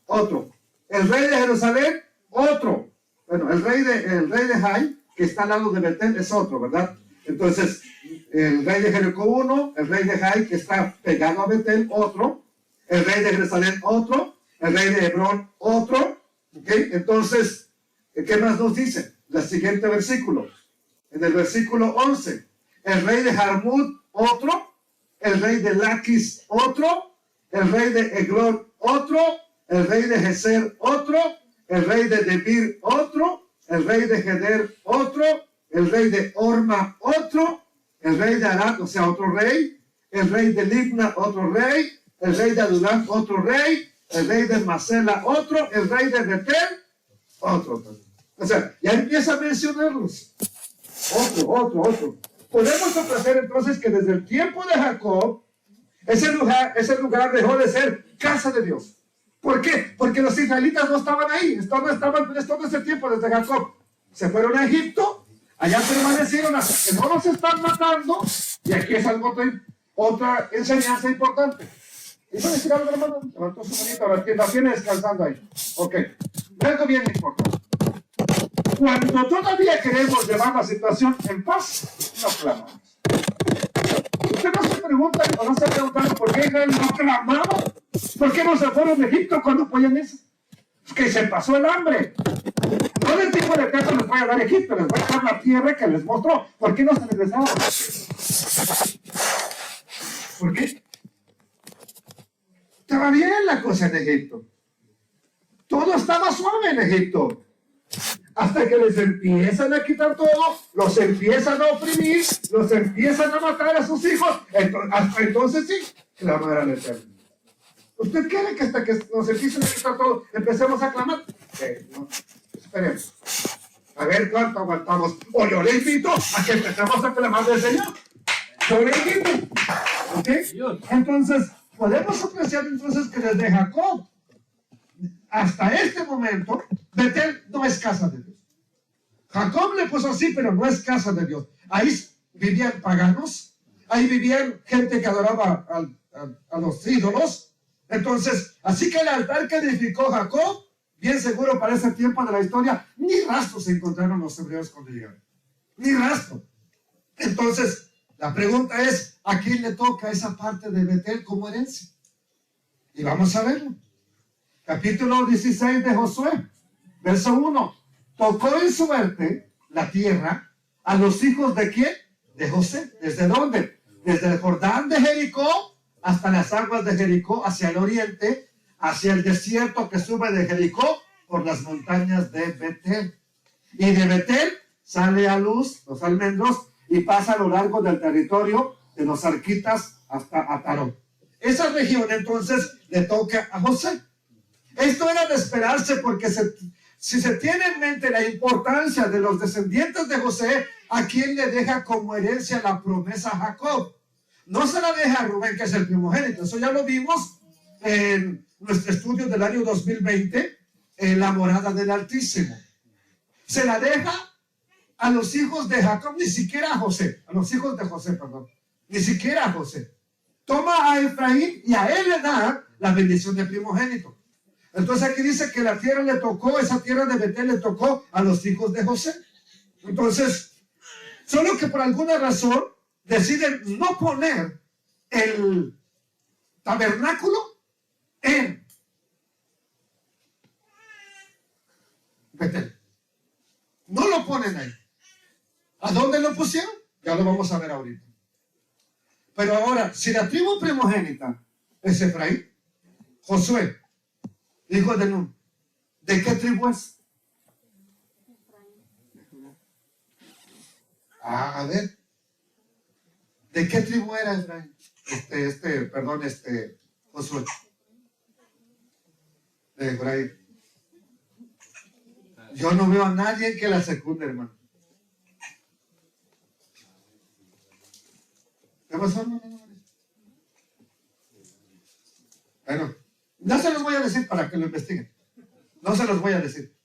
otro. El rey de Jerusalén, otro. Bueno, el rey de Jai, que está al lado de Betel, es otro, ¿verdad? Entonces, el rey de Jericó, uno. El rey de Jai, que está pegado a Betel, otro. El rey de Jerusalén, otro. El rey de Hebrón, otro. ¿Ok? Entonces, ¿qué más nos dice? El siguiente versículo. En el versículo 11. El rey de Jarmut, otro. El rey de Laquis, otro. El rey de Eglón, otro. El rey de Geser, otro. El rey de Debir, otro. El rey de Geder, otro. El rey de Orma, otro. El rey de Arad, o sea, otro rey. El rey de Libna, otro rey. El rey de Adulam, otro rey. El rey de Masela, otro. El rey de Betel, otro. O sea, ya empieza a mencionarlos. Otro. Podemos apreciar entonces que desde el tiempo de Jacob, ese lugar dejó de ser casa de Dios. ¿Por qué? Porque los israelitas no estaban ahí. No estaban todo ese tiempo desde Jacob. Se fueron a Egipto, allá permanecieron hasta que no los están matando. Y aquí es algo otra enseñanza importante. ¿Iba a decir algo, hermano? Levantó su manita, la tiene descansando ahí. Ok. Algo bien importante. Cuando todavía queremos llevar la situación en paz, no clamamos. Usted no se pregunta o no se preguntando por qué Israel no clamaba. ¿Por qué no se fueron de Egipto cuando podían eso? que se pasó el hambre. No les dijo de caso les voy a dar Egipto, les voy a dar la tierra que les mostró. ¿Por qué no se regresaron? ¿Por qué? Estaba bien la cosa en Egipto. Todo estaba suave en Egipto. Hasta que les empiezan a quitar todo, los empiezan a oprimir, los empiezan a matar a sus hijos. Hasta entonces sí, clamar al Eterno. ¿Usted quiere que hasta que nos empiecen a quitar todo, empecemos a clamar? No, esperemos. A ver cuánto aguantamos. O yo le invito a que empecemos a clamar del Señor. Yo le invito. ¿Ok? Entonces, podemos apreciar entonces que desde Jacob hasta este momento, Betel no es casa de Dios. Jacob le puso así, pero no es casa de Dios. Ahí vivían paganos, ahí vivían gente que adoraba a los ídolos. Entonces, así que el altar que edificó Jacob, bien seguro para ese tiempo de la historia, ni rastro se encontraron los hebreos cuando llegaron. Ni rastro. Entonces, la pregunta es, ¿a quién le toca esa parte de Betel como herencia? Y vamos a verlo. Capítulo 16 de Josué, verso 1. Tocó en suerte la tierra a los hijos de ¿quién? De José. ¿Desde dónde? Desde el Jordán de Jericó hasta las aguas de Jericó, hacia el oriente, hacia el desierto que sube de Jericó por las montañas de Betel. Y de Betel sale a luz los almendros y pasa a lo largo del territorio de los arquitas hasta Atarón. Esa región entonces le toca a José. Esto era de esperarse porque si se tiene en mente la importancia de los descendientes de José, ¿a quién le deja como herencia la promesa a Jacob? No se la deja a Rubén, que es el primogénito. Eso ya lo vimos en nuestro estudio del año 2020, en la morada del Altísimo. Se la deja a los hijos de Jacob, ni siquiera a José, a los hijos de José, perdón, ni siquiera a José. Toma a Efraín y a él le da la bendición de primogénito. Entonces aquí dice que la tierra le tocó, esa tierra de Betel le tocó a los hijos de José. Entonces, solo que por alguna razón deciden no poner el tabernáculo en Betel. No lo ponen ahí. ¿A dónde lo pusieron? Ya lo vamos a ver ahorita. Pero ahora, si la tribu primogénita es Efraín, Josué, hijo de Nun, ¿de qué tribu es? A ver, ¿de qué tribu era Efraín? Josué. De Efraín. Yo no veo a nadie que la secunde, hermano. ¿Qué pasó, hermano? Bueno, no se los voy a decir para que lo investiguen. No se los voy a decir.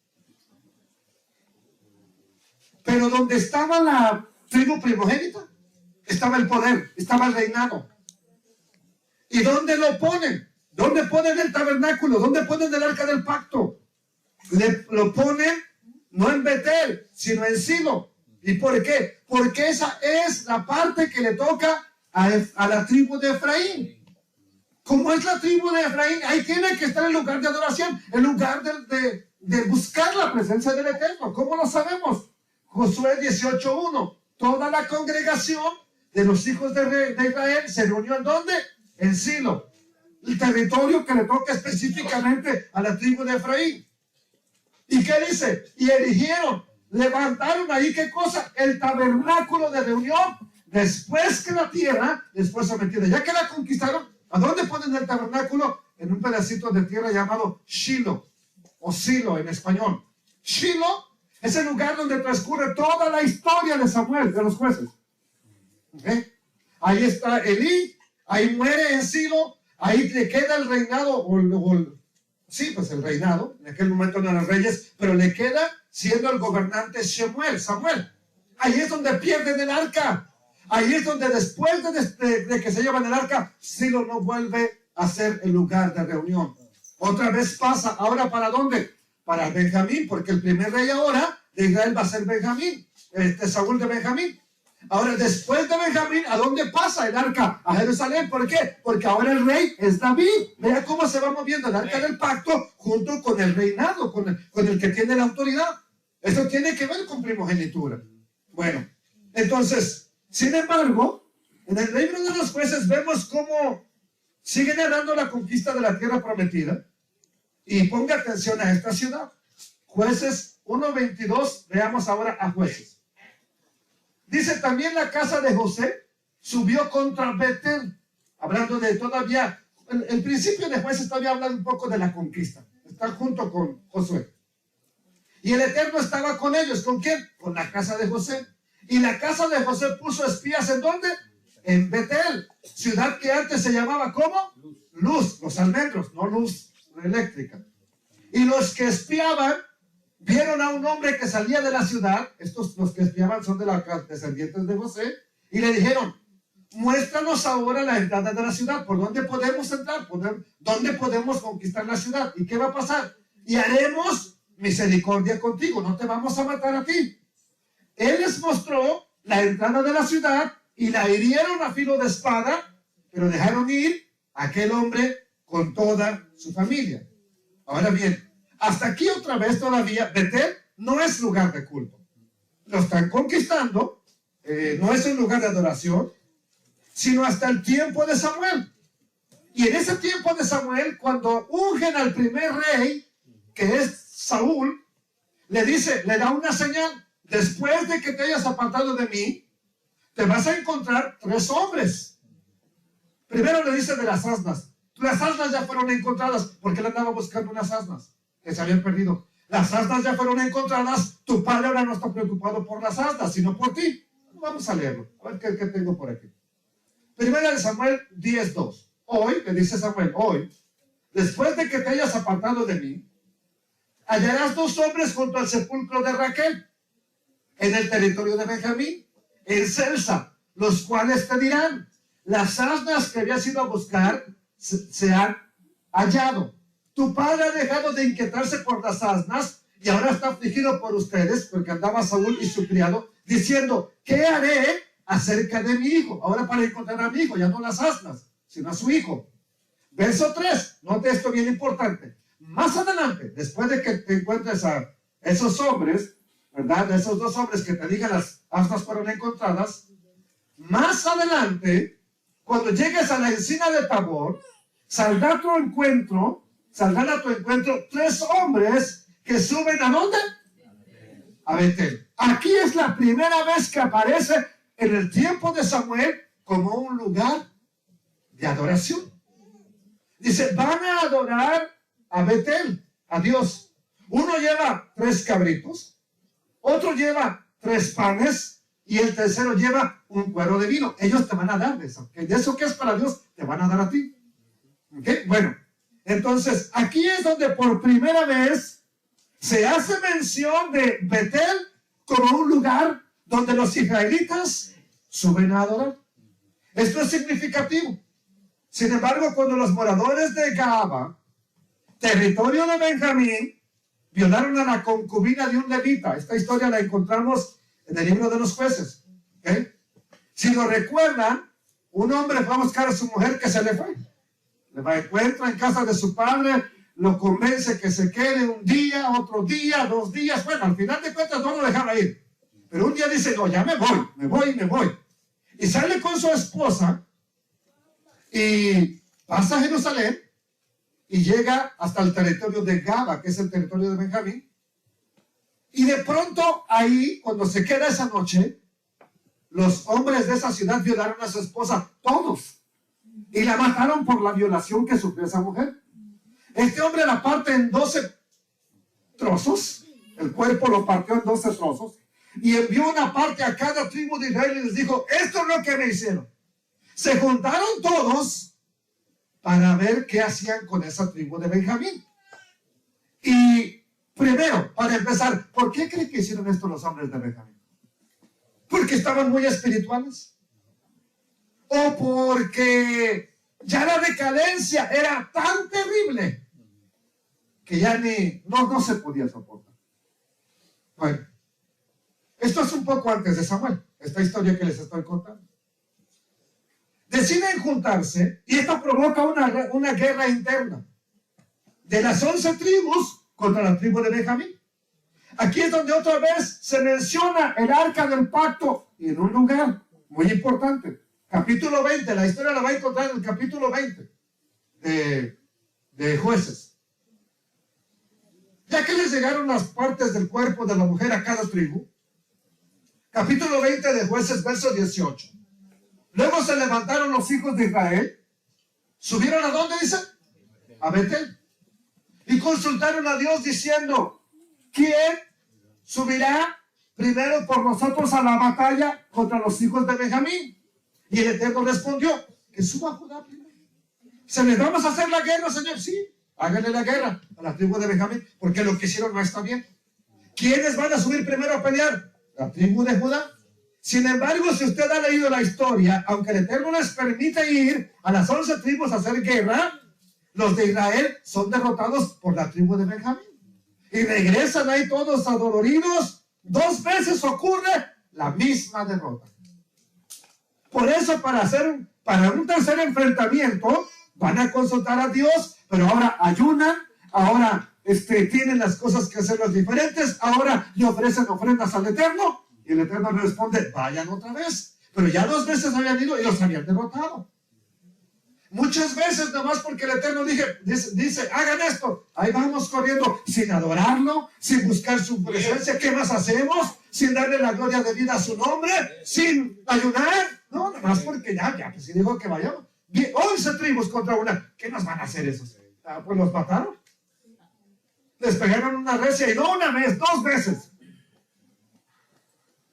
Pero donde estaba la tribu primogénita, estaba el poder, estaba el reinado. ¿Y dónde lo ponen? ¿Dónde ponen el tabernáculo? ¿Dónde ponen el arca del pacto? Lo ponen no en Betel, sino en Silo. ¿Y por qué? Porque esa es la parte que le toca a la tribu de Efraín. Como es la tribu de Efraín, ahí tiene que estar el lugar de adoración, el lugar de buscar la presencia del Eterno. ¿Cómo lo sabemos? Josué 18:1. Toda la congregación de los hijos de Israel se reunió ¿en dónde? En Silo. El territorio que le toca específicamente a la tribu de Efraín. ¿Y qué dice? Y erigieron, levantaron ahí, ¿qué cosa? El tabernáculo de reunión, después que la tierra después sometida. Ya que la conquistaron, ¿a dónde ponen el tabernáculo? En un pedacito de tierra llamado Shilo, o Silo en español. Shilo es el lugar donde transcurre toda la historia de Samuel, de los jueces. ¿Okay? Ahí está Elí, ahí muere en Silo, ahí le queda el reinado, sí, pues el reinado, en aquel momento no eran reyes, pero le queda siendo el gobernante Samuel. Ahí es donde pierden el arca. Ahí es donde después de que se llevan el arca, Silo no vuelve a ser el lugar de reunión. Otra vez pasa, ¿ahora para dónde? Para Benjamín, porque el primer rey ahora de Israel va a ser Benjamín, Saúl de Benjamín. Ahora, después de Benjamín, ¿a dónde pasa el arca? A Jerusalén. ¿Por qué? Porque ahora el rey es David. Vea cómo se va moviendo el arca del pacto junto con el reinado, con el que tiene la autoridad. Esto tiene que ver con primogenitura. Bueno, entonces, sin embargo, en el libro de los jueces vemos cómo sigue narrando la conquista de la tierra prometida. Y ponga atención a esta ciudad. Jueces 1:22, veamos ahora a Jueces. Dice, también la casa de José subió contra Betel. Hablando de todavía, el principio de Jueces todavía habla un poco de la conquista. Está junto con Josué. Y el Eterno estaba con ellos. ¿Con quién? Con la casa de José. Y la casa de José puso espías, ¿en dónde? En Betel. Ciudad que antes se llamaba, ¿cómo? Luz. Los almendros, no luz eléctrica. Y los que espiaban vieron a un hombre que salía de la ciudad. Estos, los que espiaban, son de los descendientes de José. Y le dijeron, muéstranos ahora la entrada de la ciudad. ¿Por dónde podemos entrar? ¿Dónde podemos conquistar la ciudad? ¿Y qué va a pasar? Y haremos misericordia contigo. No te vamos a matar a ti. Él les mostró la entrada de la ciudad y la hirieron a filo de espada, pero dejaron ir a aquel hombre con toda su familia. Ahora bien, hasta aquí otra vez todavía, Betel no es lugar de culto. Lo están conquistando, no es un lugar de adoración, sino hasta el tiempo de Samuel. Y en ese tiempo de Samuel, cuando ungen al primer rey, que es Saúl, le da una señal. Después de que te hayas apartado de mí, te vas a encontrar 3 hombres. Primero le dice de las asnas. Las asnas ya fueron encontradas, porque él andaba buscando unas asnas que se habían perdido. Las asnas ya fueron encontradas. Tu padre ahora no está preocupado por las asnas, sino por ti. Vamos a leerlo. A ver qué tengo por aquí. Primera de Samuel 10:2. Hoy, le dice Samuel, hoy, después de que te hayas apartado de mí, hallarás 2 hombres junto al sepulcro de Raquel, en el territorio de Benjamín, en Celsa, los cuales te dirán, las asnas que habías ido a buscar se han hallado. Tu padre ha dejado de inquietarse por las asnas y ahora está afligido por ustedes, porque andaba Saúl y su criado diciendo, ¿qué haré acerca de mi hijo? Ahora para encontrar a mi hijo, ya no las asnas, sino a su hijo. Verso 3, note esto bien importante. Más adelante, después de que te encuentres a esos hombres, ¿verdad? De esos 2 hombres que te digan las asnas fueron encontradas, más adelante, cuando llegues a la encina de Tabor, saldrán a tu encuentro 3 hombres que suben ¿a dónde? A Betel. Aquí es la primera vez que aparece en el tiempo de Samuel como un lugar de adoración. Dice, van a adorar a Betel, a Dios. Uno lleva 3 cabritos, otro lleva 3 panes y el tercero lleva un cuero de vino. Ellos te van a dar de eso. ¿Okay? De eso que es para Dios, te van a dar a ti. ¿Okay? Bueno, entonces aquí es donde por primera vez se hace mención de Betel como un lugar donde los israelitas suben a adorar. Esto es significativo. Sin embargo, cuando los moradores de Gaba, territorio de Benjamín, violaron a la concubina de un levita, esta historia la encontramos en el libro de los jueces. ¿Okay? Si lo recuerdan, un hombre fue a buscar a su mujer que se le fue. Le encuentra en casa de su padre, lo convence que se quede un día, otro día, 2 días. Bueno, al final de cuentas no lo dejaba ir. Pero un día dice, no, ya me voy. Y sale con su esposa y pasa a Jerusalén y llega hasta el territorio de Gaba, que es el territorio de Benjamín. Y de pronto ahí, cuando se queda esa noche, los hombres de esa ciudad violaron a su esposa, todos. Y la mataron por la violación que sufrió esa mujer. Este hombre la parte en 12 trozos. El cuerpo lo partió en 12 trozos. Y envió una parte a cada tribu de Israel y les dijo, esto es lo que me hicieron. Se juntaron todos para ver qué hacían con esa tribu de Benjamín. Y primero, para empezar, ¿por qué creen que hicieron esto los hombres de Benjamín? ¿Porque estaban muy espirituales? ¿O porque ya la decadencia era tan terrible que ya no se podía soportar? Bueno, esto es un poco antes de Samuel. esta historia que les estoy contando. Deciden juntarse y esto provoca una guerra interna de las 11 tribus contra la tribu de Benjamín. Aquí es donde otra vez se menciona el arca del pacto y en un lugar muy importante. Capítulo 20, la historia la va a encontrar en el capítulo 20 de Jueces. Ya que les llegaron las partes del cuerpo de la mujer a cada tribu, capítulo 20 de Jueces, verso 18. Luego se levantaron los hijos de Israel, subieron ¿a dónde dice? A Betel. Y consultaron a Dios diciendo, ¿quién subirá primero por nosotros a la batalla contra los hijos de Benjamín? Y el Eterno respondió, que suba Judá primero. ¿Se les vamos a hacer la guerra, Señor? Sí, háganle la guerra a la tribu de Benjamín, porque lo que hicieron no está bien. ¿Quiénes van a subir primero a pelear? La tribu de Judá. Sin embargo, si usted ha leído la historia, aunque el Eterno les permite ir a las 11 tribus a hacer guerra, los de Israel son derrotados por la tribu de Benjamín. Y regresan ahí todos adoloridos. 2 veces ocurre la misma derrota. Por eso, para un tercer enfrentamiento, van a consultar a Dios, pero ahora ayunan, ahora tienen las cosas que hacerlas diferentes, ahora le ofrecen ofrendas al Eterno, y el Eterno le responde, vayan otra vez. Pero ya 2 veces habían ido y los habían derrotado. Muchas veces, nomás porque el Eterno dice, hagan esto, ahí vamos corriendo, sin adorarlo, sin buscar su presencia. ¿Qué más hacemos? Sin darle la gloria de vida a su nombre, sin ayunar. No, nomás porque ya, pues si digo que vayamos. 11 tribus contra una. ¿Qué nos van a hacer esos? Pues los mataron. Les pegaron una recia y no una vez, 2 veces.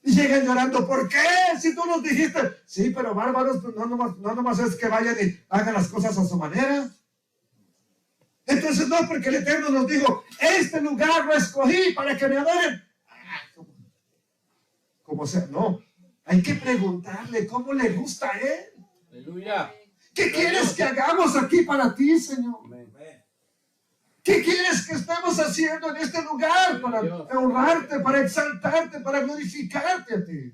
Y llegan llorando, ¿por qué? Si tú nos dijiste, sí, pero bárbaros, pues no nomás es que vayan y hagan las cosas a su manera. Entonces no, porque el Eterno nos dijo, este lugar lo escogí para que me adoren. Como sea, no. Hay que preguntarle cómo le gusta a Él. Aleluya. ¿Qué quieres que hagamos aquí para ti, Señor? ¿Qué quieres que estemos haciendo en este lugar para honrarte, para exaltarte, para glorificarte a ti?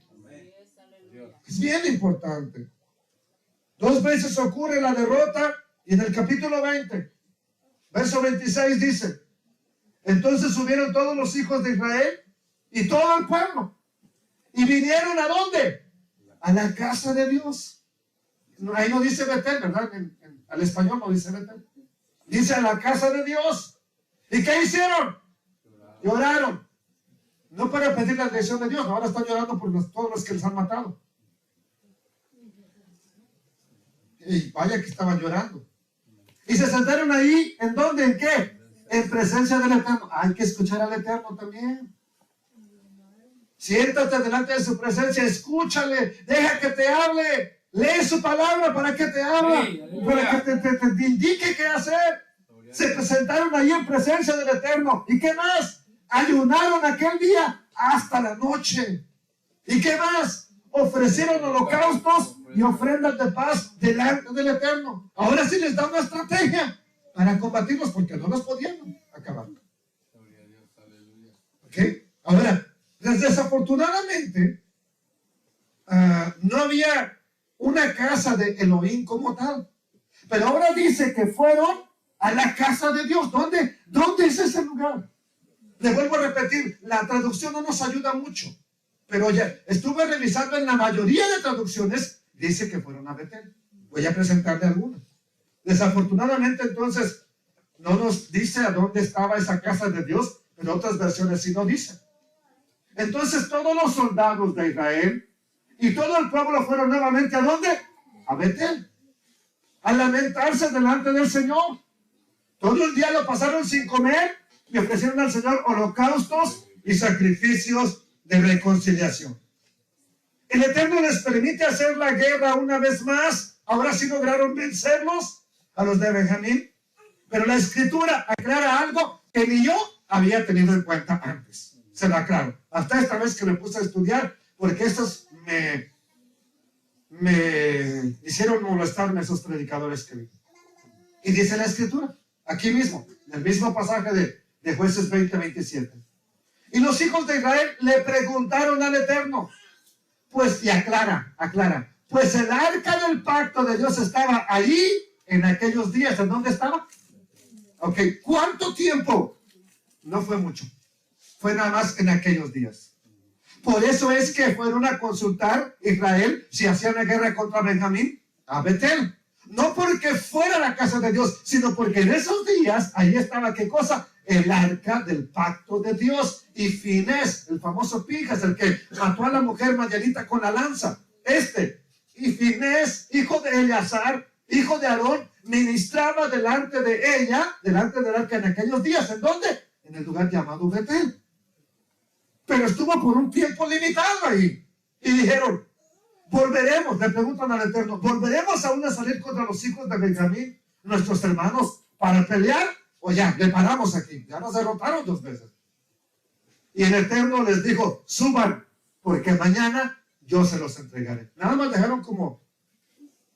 Es bien importante. 2 veces ocurre la derrota y en el capítulo 20, verso 26 dice, entonces subieron todos los hijos de Israel y todo el pueblo y vinieron ¿a dónde? A la casa de Dios. Ahí no dice Betel, ¿verdad? Al español no dice Betel. Dice a la casa de Dios. ¿Y qué hicieron? Lloraron. No para pedir la dirección de Dios, ahora están llorando por todos los que les han matado. Y vaya que estaban llorando. Y se sentaron ahí, ¿en dónde? ¿En qué? En presencia del Eterno. Hay que escuchar al Eterno también. Siéntate delante de su presencia, escúchale, deja que te hable. Lee su palabra para que te habla, para que te indique qué hacer. Se presentaron ahí en presencia del Eterno. ¿Y qué más? Ayunaron aquel día hasta la noche. ¿Y qué más? Ofrecieron holocaustos y ofrendas de paz delante del Eterno. Ahora sí les da una estrategia para combatirlos porque no los podían acabar. ¿Ok? Ahora, desafortunadamente, no había una casa de Elohim como tal. Pero ahora dice que fueron a la casa de Dios. ¿Dónde es ese lugar? Le vuelvo a repetir, la traducción no nos ayuda mucho. Pero ya estuve revisando en la mayoría de traducciones, dice que fueron a Betel. Voy a presentarle algunas. Desafortunadamente, entonces, no nos dice a dónde estaba esa casa de Dios, pero otras versiones sí nos dicen. Entonces, todos los soldados de Israel y todo el pueblo fueron nuevamente ¿a dónde? A Betel. A lamentarse delante del Señor. Todo el día lo pasaron sin comer y ofrecieron al Señor holocaustos y sacrificios de reconciliación. El Eterno les permite hacer la guerra una vez más. Ahora sí lograron vencerlos a los de Benjamín. Pero la Escritura aclara algo que ni yo había tenido en cuenta antes. Se lo aclaro. Hasta esta vez que me puse a estudiar, porque estos me hicieron molestarme esos predicadores que vi. Y dice la Escritura, aquí mismo, en el mismo pasaje de Jueces 20:27. Y los hijos de Israel le preguntaron al Eterno, Pues, y aclara, pues el arca del pacto de Dios estaba allí en aquellos días. ¿En dónde estaba? Ok, ¿cuánto tiempo? No fue mucho, fue nada más en aquellos días. Por eso es que fueron a consultar Israel si hacían la guerra contra Benjamín a Betel. No porque fuera la casa de Dios, sino porque en esos días ahí estaba, ¿qué cosa? El arca del pacto de Dios. Y Finés, el famoso Pinjas, el que mató a la mujer madianita con la lanza. Y Finés, hijo de Eleazar, hijo de Aarón, ministraba delante de ella, delante del arca en aquellos días. ¿En dónde? En el lugar llamado Betel. Pero estuvo por un tiempo limitado ahí. Y dijeron, volveremos, le preguntan al Eterno, ¿volveremos aún a salir contra los hijos de Benjamín, nuestros hermanos, para pelear? O ya, le paramos aquí, ya nos derrotaron 2 veces. Y el Eterno les dijo, suban, porque mañana yo se los entregaré. Nada más dejaron como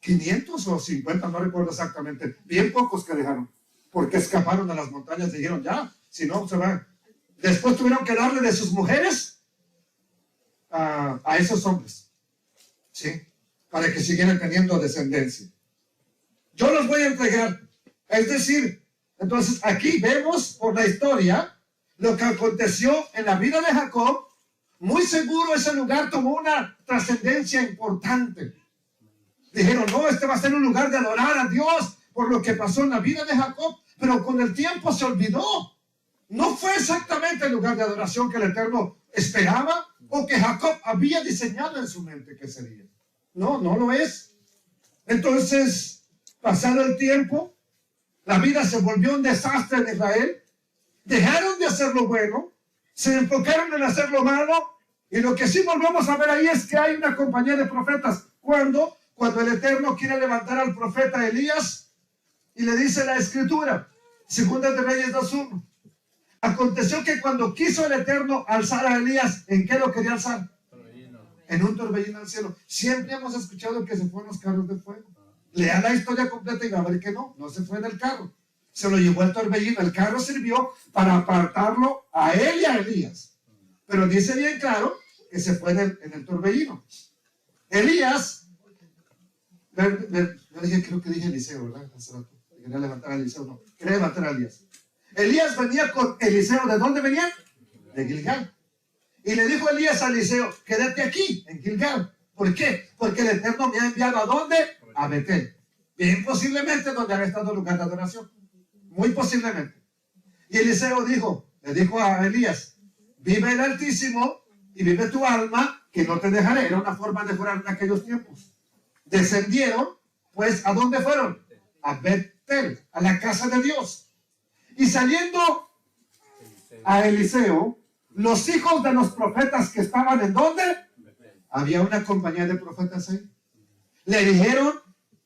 500 o 50, no recuerdo exactamente, bien pocos que dejaron, porque escaparon a las montañas y dijeron, ya, si no, se van. Después tuvieron que darle de sus mujeres a esos hombres, ¿sí? Para que siguieran teniendo descendencia. Yo los voy a entregar. Es decir, entonces aquí vemos por la historia lo que aconteció en la vida de Jacob. Muy seguro ese lugar tomó una trascendencia importante. Dijeron, no, este va a ser un lugar de adorar a Dios por lo que pasó en la vida de Jacob, pero con el tiempo se olvidó. No fue exactamente el lugar de adoración que el Eterno esperaba o que Jacob había diseñado en su mente que sería. No, no lo es. Entonces, pasado el tiempo, la vida se volvió un desastre en Israel. Dejaron de hacer lo bueno, se enfocaron en hacer lo malo, y lo que sí volvemos a ver ahí es que hay una compañía de profetas. ¿Cuándo? Cuando el Eterno quiere levantar al profeta Elías y le dice la Escritura, Segunda de Reyes 2:1. Aconteció que cuando quiso el Eterno alzar a Elías, ¿en qué lo quería alzar? Torbellino. En un torbellino al cielo. Siempre hemos escuchado que se fueron los carros de fuego. Lea la historia completa y va a ver que no se fue en el carro. Se lo llevó el torbellino. El carro sirvió para apartarlo a él y a Elías. Pero dice bien claro que se fue en el torbellino. Elías, yo dije, creo que dije Eliseo, ¿verdad? Hace rato. Quería levantar a Eliseo, no. Quería levantar a Elías. Elías venía con Eliseo. ¿De dónde venía? De Gilgal. Y le dijo Elías a Eliseo, quédate aquí, en Gilgal. ¿Por qué? Porque el Eterno me ha enviado ¿a dónde? A Betel. Bien posiblemente donde había estado el lugar de adoración. Muy posiblemente. Y Eliseo le dijo a Elías, vive el Altísimo y vive tu alma, que no te dejaré. Era una forma de jurar en aquellos tiempos. Descendieron, pues, ¿a dónde fueron? A Betel, a la casa de Dios. Y saliendo a Eliseo, los hijos de los profetas que estaban ¿en dónde? Había una compañía de profetas ahí. Le dijeron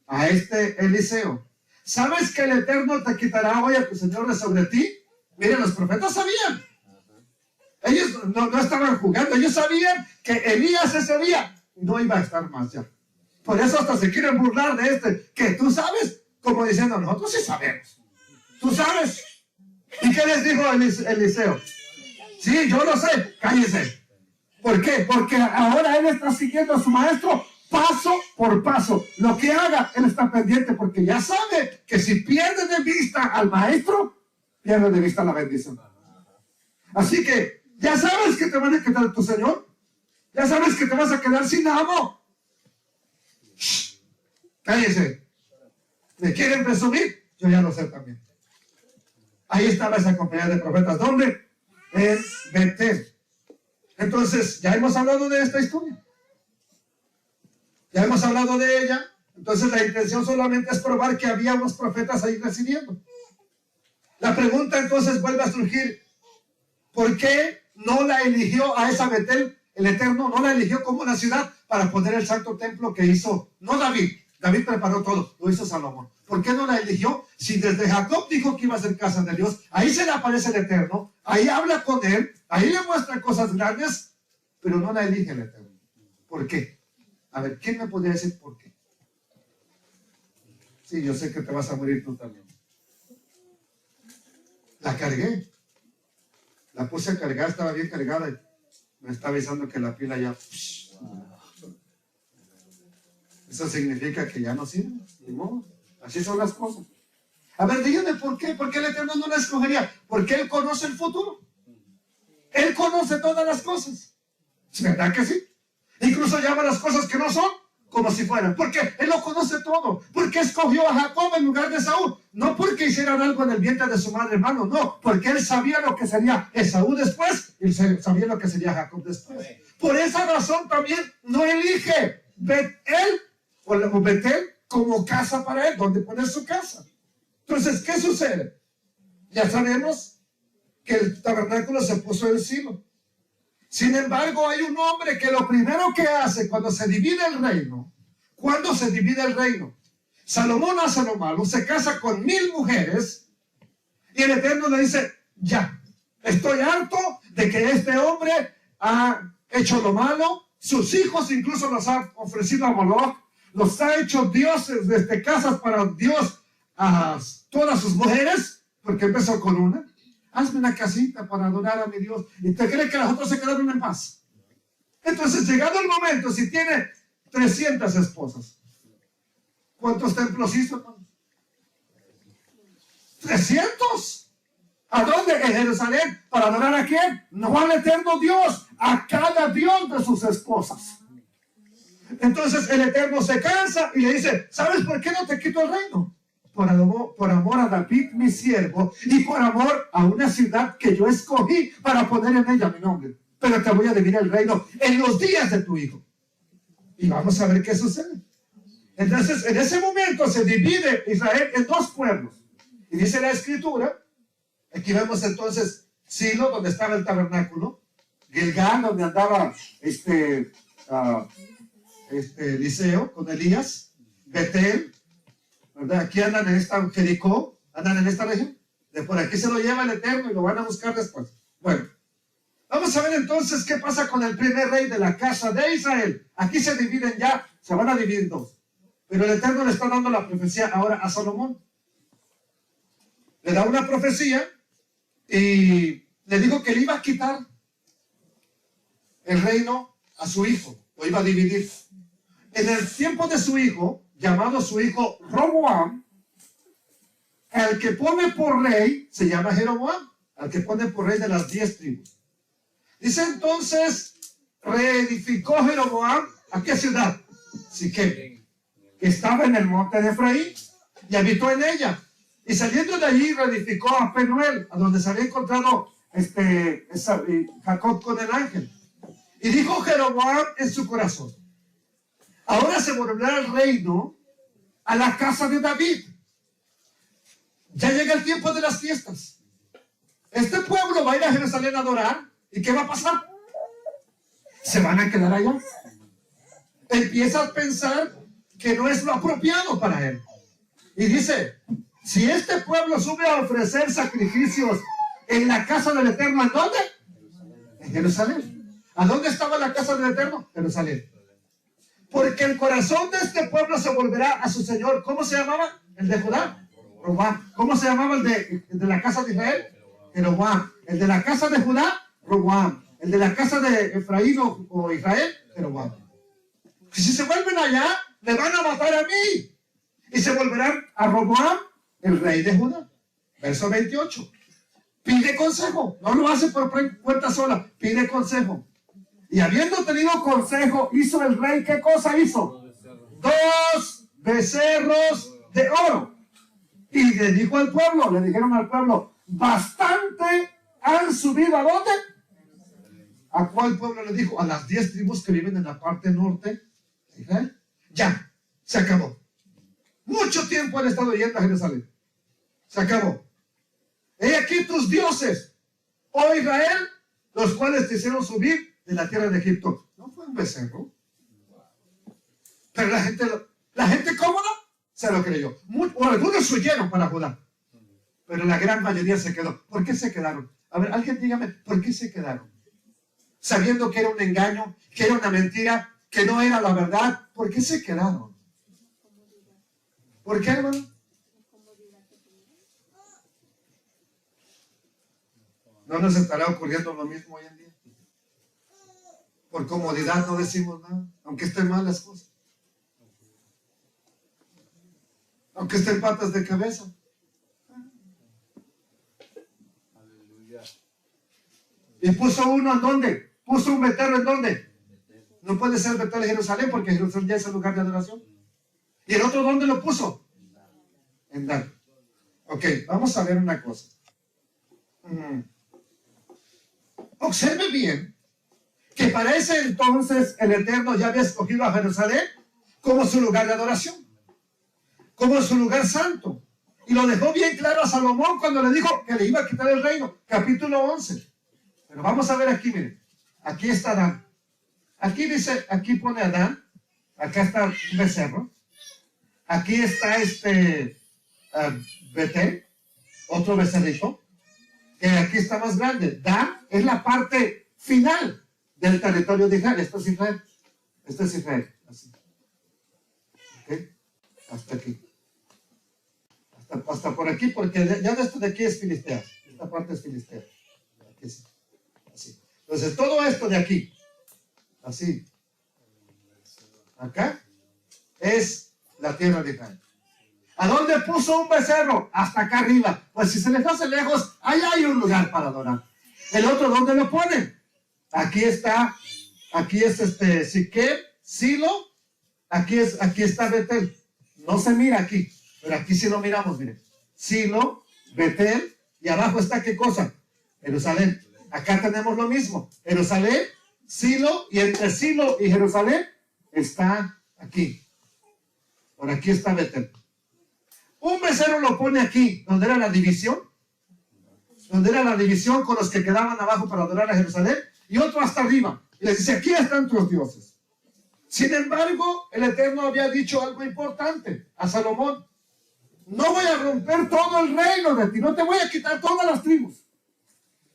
a Eliseo, ¿sabes que el Eterno te quitará hoy a tu Señor de sobre ti? Miren, los profetas sabían. Ellos no estaban jugando. Ellos sabían que Elías ese día no iba a estar más ya. Por eso hasta se quieren burlar de que tú sabes, como diciendo, nosotros sí sabemos. ¿Tú sabes? ¿Y qué les dijo Eliseo? Sí, yo lo sé, cállese. ¿Por qué? Porque ahora él está siguiendo a su maestro paso por paso. Lo que haga, él está pendiente porque ya sabe que si pierde de vista al maestro, pierde de vista la bendición. Así que ya sabes que te van a quitar tu Señor. Ya sabes que te vas a quedar sin amo. Shh, cállese. ¿Me quieren presumir? Yo ya lo sé también. Ahí estaba esa compañía de profetas. ¿Dónde? En Betel. Entonces, ya hemos hablado de esta historia. Ya hemos hablado de ella. Entonces, la intención solamente es probar que había unos profetas ahí residiendo. La pregunta entonces vuelve a surgir. ¿Por qué no la eligió a esa Betel? El Eterno no la eligió como una ciudad para poner el santo templo que hizo. No David. David preparó todo. Lo hizo Salomón. ¿Por qué no la eligió? Si desde Jacob dijo que iba a ser casa de Dios, ahí se le aparece el Eterno, ahí habla con él, ahí le muestra cosas grandes, pero no la elige el Eterno. ¿Por qué? A ver, ¿quién me podría decir por qué? Sí, yo sé que te vas a morir tú también. La cargué. La puse a cargar, estaba bien cargada y me está avisando que la pila ya... Eso significa que ya no sirve. Ni modo. Así son las cosas. A ver, díganme por qué. ¿Por qué el Eterno no la escogería? Porque Él conoce el futuro. Él conoce todas las cosas. ¿Es verdad que sí? Incluso llama las cosas que no son como si fueran. Porque Él lo conoce todo. Porque escogió a Jacob en lugar de Esaú. No porque hicieran algo en el vientre de su madre, hermano. No, porque Él sabía lo que sería Esaú después. Y sabía lo que sería Jacob después. Por esa razón también no elige Betel o Betel como casa para Él, donde poner su casa. Entonces, ¿qué sucede? Ya sabemos que el tabernáculo se puso en el Silo. Sin embargo, hay un hombre que lo primero que hace cuando se divide el reino, Salomón hace lo malo, se casa con 1000 mujeres y el Eterno le dice, ya, estoy harto de que este hombre ha hecho lo malo, sus hijos incluso los ha ofrecido a Moloch, los ha hecho dioses desde casas para Dios a todas sus mujeres, porque empezó con una. Hazme una casita para adorar a mi Dios. ¿Y te crees que las otras se quedaron en paz? Entonces, llegado el momento, si tiene 300 esposas, ¿cuántos templos hizo? 300. ¿A dónde? En Jerusalén. ¿Para adorar a quién? No al eterno Dios, a cada Dios de sus esposas. Entonces el Eterno se cansa y le dice, ¿sabes por qué no te quito el reino? Por amor a David, mi siervo, y por amor a una ciudad que yo escogí para poner en ella mi nombre. Pero te voy a dividir el reino en los días de tu hijo. Y vamos a ver qué sucede. Entonces, en ese momento se divide Israel en 2 pueblos. Y dice la Escritura, aquí vemos entonces Silo, donde estaba el tabernáculo, Gilgal, donde andaba Eliseo con Elías, Betel, ¿verdad? Aquí andan en esta Jericó, andan en esta región. De por aquí se lo lleva el Eterno y lo van a buscar después. Bueno, vamos a ver entonces qué pasa con el primer rey de la casa de Israel. Aquí se dividen ya, se van a dividir en 2. Pero el Eterno le está dando la profecía ahora a Salomón. Le da una profecía y le dijo que le iba a quitar el reino a su hijo, lo iba a dividir. En el tiempo de su hijo, llamado su hijo Roboam, el que pone por rey se llama Jeroboam, al que pone por rey de las 10 tribus. Dice entonces, reedificó Jeroboam, ¿a qué ciudad? Siquem, que estaba en el monte de Efraín, y habitó en ella. Y saliendo de allí, reedificó a Penuel, a donde se había encontrado Jacob con el ángel. Y dijo Jeroboam en su corazón, ahora se volverá el reino a la casa de David. Ya llega el tiempo de las fiestas. Este pueblo va a ir a Jerusalén a adorar. ¿Y qué va a pasar? Se van a quedar allá. Empieza a pensar que no es lo apropiado para él. Y dice, si este pueblo sube a ofrecer sacrificios en la casa del Eterno, ¿en dónde? En Jerusalén. ¿A dónde estaba la casa del Eterno? Jerusalén. Porque el corazón de este pueblo se volverá a su Señor. ¿Cómo se llamaba? El de Judá. Roboam. ¿Cómo se llamaba el de la casa de Israel? Jeroboam. El de la casa de Judá, Roboam. El de la casa de Efraín o Israel, Jeroboam. Y si se vuelven allá, me van a matar a mí. Y se volverán a Roboam, el rey de Judá. Verso 28. Pide consejo. No lo hace por puerta sola. Pide consejo. Y habiendo tenido consejo, hizo el rey, ¿qué cosa hizo? 2 becerros de oro. Y le dijo al pueblo, le dijeron al pueblo, bastante han subido, ¿a dónde? ¿A cuál pueblo le dijo? A las 10 tribus que viven en la parte norte. Ya, se acabó. Mucho tiempo han estado yendo a Jerusalén. Se acabó. He aquí tus dioses, oh Israel, los cuales te hicieron subir de la tierra de Egipto. No fue un becerro. Pero la gente cómoda se lo creyó. Algunos huyeron para Judá, pero la gran mayoría se quedó. ¿Por qué se quedaron? A ver, alguien dígame, ¿por qué se quedaron? Sabiendo que era un engaño, que era una mentira, que no era la verdad. ¿Por qué se quedaron? ¿Por qué, hermano? ¿No nos estará ocurriendo lo mismo hoy en día? Por comodidad no decimos nada, aunque estén mal las cosas. aunque esté en patas de cabeza. ¿Y puso uno en dónde? ¿Puso un becerro en dónde? No puede ser Betel en Jerusalén, porque Jerusalén ya es el lugar de adoración. ¿Y el otro dónde lo puso? En Dan. Ok, vamos a ver una cosa. Observe bien que para ese entonces el Eterno ya había escogido a Jerusalén como su lugar de adoración, como su lugar santo. Y lo dejó bien claro a Salomón cuando le dijo que le iba a quitar el reino. Capítulo 11. Pero vamos a ver aquí, miren. Aquí está Dan. Aquí dice, aquí pone Adán. Acá está un becerro. Aquí está Betel, otro becerrito, que aquí está más grande. Dan es la parte final del territorio de Israel. Esto es Israel. Esto es Israel. Así. ¿Okay? Hasta aquí. Hasta por aquí, porque ya de esto de aquí es Filistea. Esta parte es Filistea. Aquí sí. Así. Entonces, todo esto de aquí, así, acá, es la tierra de Israel. ¿A dónde puso un becerro? Hasta acá arriba. Pues si se les hace lejos, allá hay un lugar para adorar. El otro, ¿dónde lo ponen? Aquí está, aquí es Siquem, Silo, aquí está Betel. No se mira aquí, pero aquí sí lo miramos, miren. Silo, Betel, y abajo está ¿qué cosa? Jerusalén. Acá tenemos lo mismo. Jerusalén, Silo, y entre Silo y Jerusalén está aquí. Por aquí está Betel. Un becerro lo pone aquí, donde era la división. Donde era la división con los que quedaban abajo para adorar a Jerusalén. Y otro hasta arriba. Y les dice, aquí están tus dioses. Sin embargo, el Eterno había dicho algo importante a Salomón. No voy a romper todo el reino de ti. No te voy a quitar todas las tribus.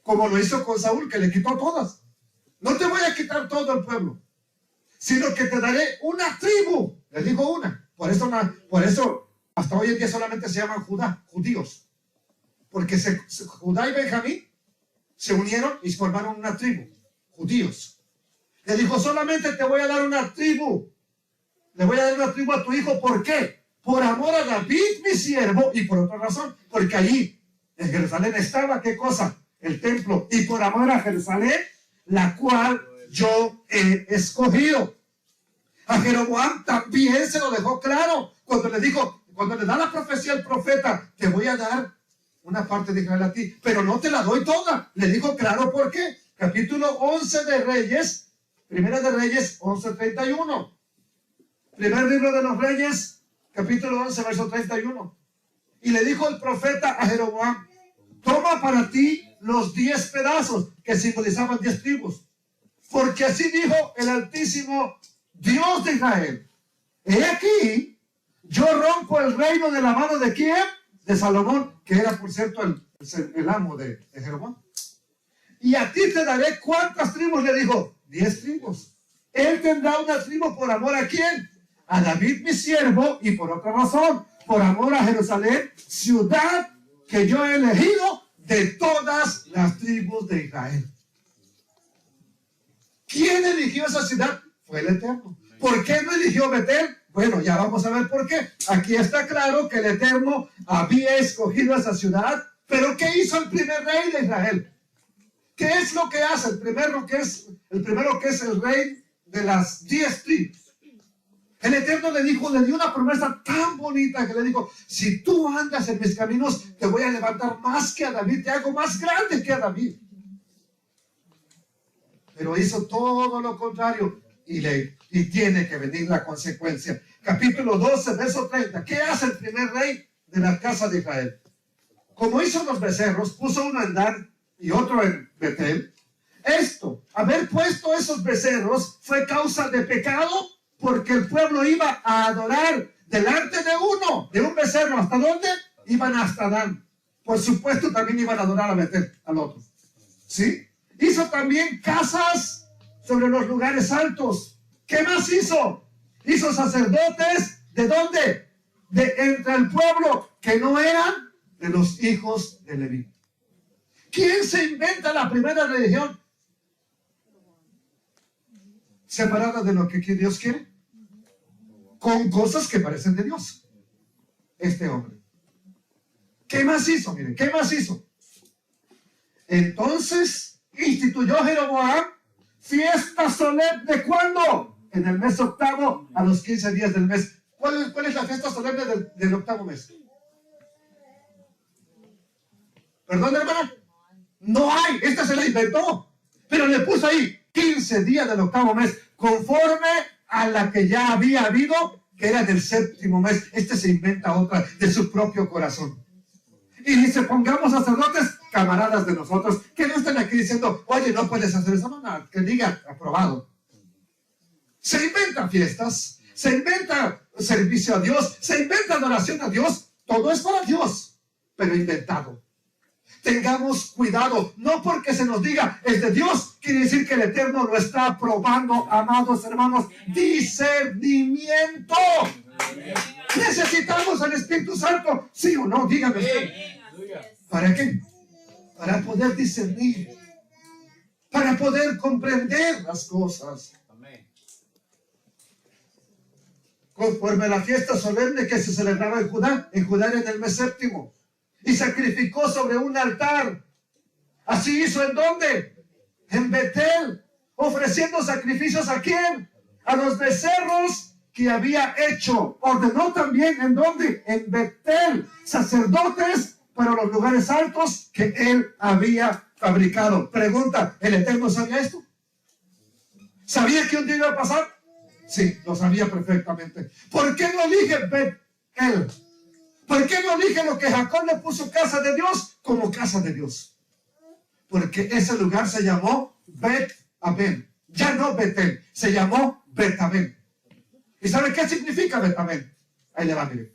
Como lo hizo con Saúl, que le quitó todas. No te voy a quitar todo el pueblo, sino que te daré una tribu. Les digo una. Por eso hasta hoy en día solamente se llaman judíos. Porque Judá y Benjamín se unieron y formaron una tribu. Judíos. Le dijo, solamente te voy a dar una tribu. Le voy a dar una tribu a tu hijo. ¿Por qué? Por amor a David, mi siervo, y por otra razón. Porque allí, en Jerusalén, estaba, ¿qué cosa? El templo. Y por amor a Jerusalén, la cual yo he escogido. A Jeroboam también se lo dejó claro cuando le dijo, cuando le da la profecía al profeta, te voy a dar una parte de Israel a ti, pero no te la doy toda. Le dijo claro por qué. Capítulo 11 de Reyes, Primera de Reyes 11:31. Primer libro de los Reyes, capítulo 11, verso 31. Y le dijo el profeta a Jeroboam, toma para ti los 10 pedazos que simbolizaban 10 tribus. Porque así dijo el Altísimo Dios de Israel. He aquí, yo rompo el reino de la mano de quién? De Salomón, que era por cierto el amo de Jeroboam. Y a ti te daré ¿cuántas tribus? Le dijo, 10 tribus. Él tendrá una tribu por amor a quién? A David mi siervo, y por otra razón, por amor a Jerusalén, ciudad que yo he elegido de todas las tribus de Israel. ¿Quién eligió esa ciudad? Fue el Eterno. ¿Por qué no eligió Betel? Bueno, ya vamos a ver por qué. Aquí está claro que el Eterno había escogido esa ciudad, pero ¿qué hizo el primer rey de Israel? ¿Qué es lo que hace? El primero que es el rey de las 10 tribus. El Eterno le dio una promesa tan bonita que le dijo, si tú andas en mis caminos, te voy a levantar más que a David, te hago más grande que a David. Pero hizo todo lo contrario y tiene que venir la consecuencia. Capítulo 12, verso 30. ¿Qué hace el primer rey de la casa de Israel? Como hizo los becerros, puso uno en Dan y otro en Betel. Esto, haber puesto esos becerros, fue causa de pecado, porque el pueblo iba a adorar delante de un becerro. ¿Hasta dónde? Iban hasta Dan. Por supuesto, también iban a adorar a Betel, al otro. ¿Sí? Hizo también casas sobre los lugares altos. ¿Qué más hizo? Hizo sacerdotes, ¿de dónde? De entre el pueblo, que no eran de los hijos de Leví. ¿Quién se inventa la primera religión? Separada de lo que Dios quiere. Con cosas que parecen de Dios. este hombre. ¿Qué más hizo? Miren, ¿qué más hizo? Entonces instituyó Jeroboam fiesta solemne. ¿Cuándo? En el mes octavo, a los 15 días del mes. ¿Cuál es la fiesta solemne del octavo mes? ¿Perdón, hermana? No hay. Esta se la inventó. Pero le puso ahí 15 días del octavo mes, conforme a la que ya había habido, que era del séptimo mes. Este se inventa otra de su propio corazón. Y dice, pongamos sacerdotes, camaradas de nosotros, que no estén aquí diciendo, oye, no puedes hacer eso. No, que diga, aprobado. Se inventan fiestas, se inventa servicio a Dios, se inventa adoración a Dios. Todo es para Dios, pero inventado. Tengamos cuidado, no porque se nos diga es de Dios, quiere decir que el Eterno lo está aprobando, amados hermanos. Discernimiento. Necesitamos al Espíritu Santo, ¿sí o no? Dígame usted. ¿Para qué? Para poder discernir, para poder comprender las cosas. Conforme a la fiesta solemne que se celebraba en Judá era en el mes séptimo, y sacrificó sobre un altar. Así hizo, ¿en dónde? En Betel, ofreciendo sacrificios ¿a quién? A los becerros que había hecho. Ordenó también, ¿en dónde? En Betel, sacerdotes para los lugares altos que él había fabricado. Pregunta, ¿el Eterno sabía esto? ¿Sabía que un día iba a pasar? Sí, lo sabía perfectamente. ¿Por qué no elige Betel? ¿Por qué no elige lo que Jacob le puso casa de Dios como casa de Dios? Porque ese lugar se llamó Bet-Aben. Ya no Betel, se llamó Bet-Aben. ¿Y sabe qué significa Bet-Aben? Ahí le va, mire.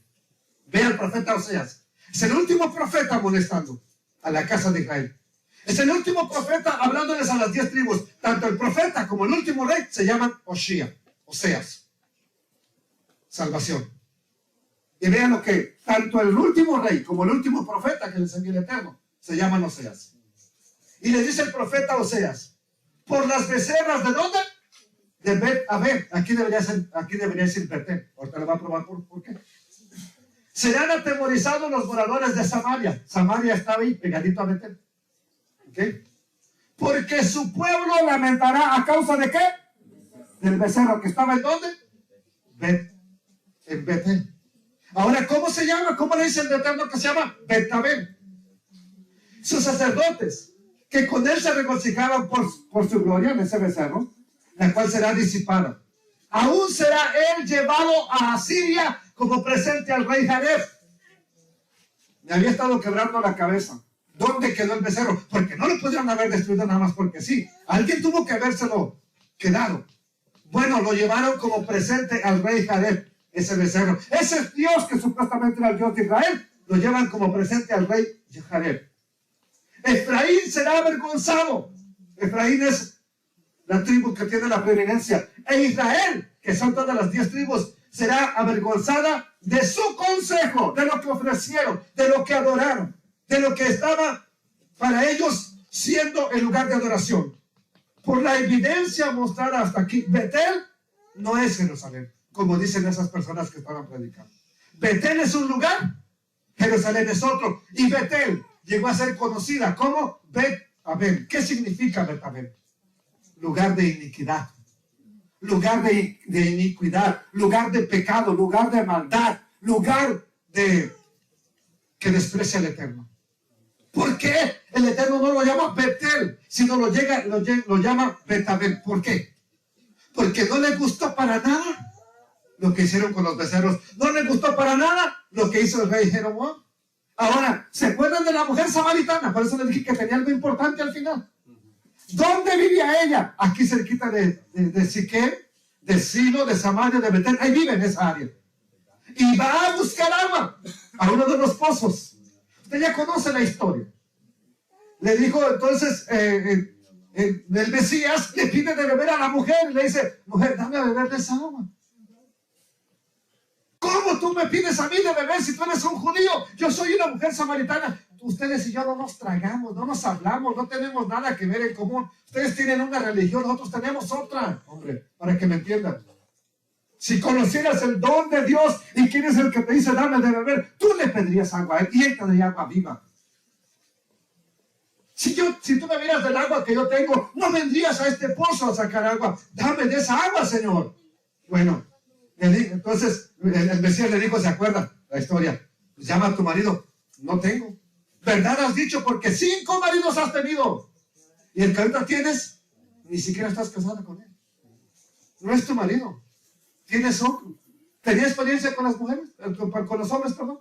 Ve al profeta Oseas. Es el último profeta amonestando a la casa de Israel. Es el último profeta hablándoles a las 10 tribus. Tanto el profeta como el último rey se llaman Oseas. Salvación. Y vean lo que tanto el último rey como el último profeta que les envió el Eterno se llaman Oseas. Y le dice el profeta Oseas, por las becerras, ¿de dónde? De Bet-Aben. Aquí debería decir Betel. Ahorita le va a probar por qué. Serán atemorizados los moradores de Samaria. Samaria estaba ahí pegadito a Betel. ¿Okay? Porque su pueblo lamentará a causa de ¿qué? Del becerro que estaba ¿en dónde? En Betel. Ahora, ¿cómo se llama? ¿Cómo le dice el Eterno que se llama? Bet-Aben. Sus sacerdotes, que con él se regocijaban por su gloria en ese becerro, la cual será disipada. Aún será él llevado a Asiria como presente al rey Jareb. Me había estado quebrando la cabeza. ¿Dónde quedó el becerro? Porque no lo pudieron haber destruido nada más porque sí. Alguien tuvo que habérselo quedado. Bueno, lo llevaron como presente al rey Jareb, ese becerro. Ese Dios que supuestamente era el Dios de Israel, lo llevan como presente al rey Jareb. Efraín será avergonzado. Efraín es la tribu que tiene la preeminencia. E Israel, que son todas las 10 tribus, será avergonzada de su consejo, de lo que ofrecieron, de lo que adoraron, de lo que estaba para ellos siendo el lugar de adoración. Por la evidencia mostrada hasta aquí, Betel no es Jerusalén, como dicen esas personas que estaban predicando. Betel es un lugar, Jerusalén es otro. Y Betel llegó a ser conocida como Bet-Aben. ¿Qué significa Bet-Aben? Lugar de iniquidad, lugar de iniquidad, lugar de pecado, lugar de maldad, lugar de que desprecia al Eterno. ¿Por qué el Eterno no lo llama Betel, sino lo llama Bet-Aben? ¿Por qué? Porque no le gustó para nada lo que hicieron con los becerros. No le gustó para nada lo que hizo el rey Jeroboam. Ahora, ¿se acuerdan de la mujer samaritana? Por eso les dije que tenía algo importante al final. ¿Dónde vivía ella? Aquí cerquita de Siquem, de Silo, de Samaria, de Betel. Ahí vive en esa área. Y va a buscar agua a uno de los pozos. Usted ya conoce la historia. Le dijo entonces, el Mesías le pide de beber a la mujer. Y le dice, mujer, dame a beber de esa agua. ¿Cómo tú me pides a mí de beber si tú eres un judío? Yo soy una mujer samaritana. Ustedes y yo no nos tragamos, no nos hablamos, no tenemos nada que ver en común. Ustedes tienen una religión, nosotros tenemos otra. Hombre, para que me entiendan. Si conocieras el don de Dios y quién es el que te dice dame de beber, tú le pedirías agua a él y él te daría agua viva. Si tú me miras del agua que yo tengo, no vendrías a este pozo a sacar agua. Dame de esa agua, Señor. Bueno, entonces el Mesías le dijo, ¿se acuerda la historia? Pues llama a tu marido. No tengo. ¿Verdad has dicho? Porque 5 maridos has tenido. Y el que ahorita tienes, ni siquiera estás casada con él. No es tu marido. Tienes otro. ¿Tenía experiencia con las mujeres? Con los hombres, perdón.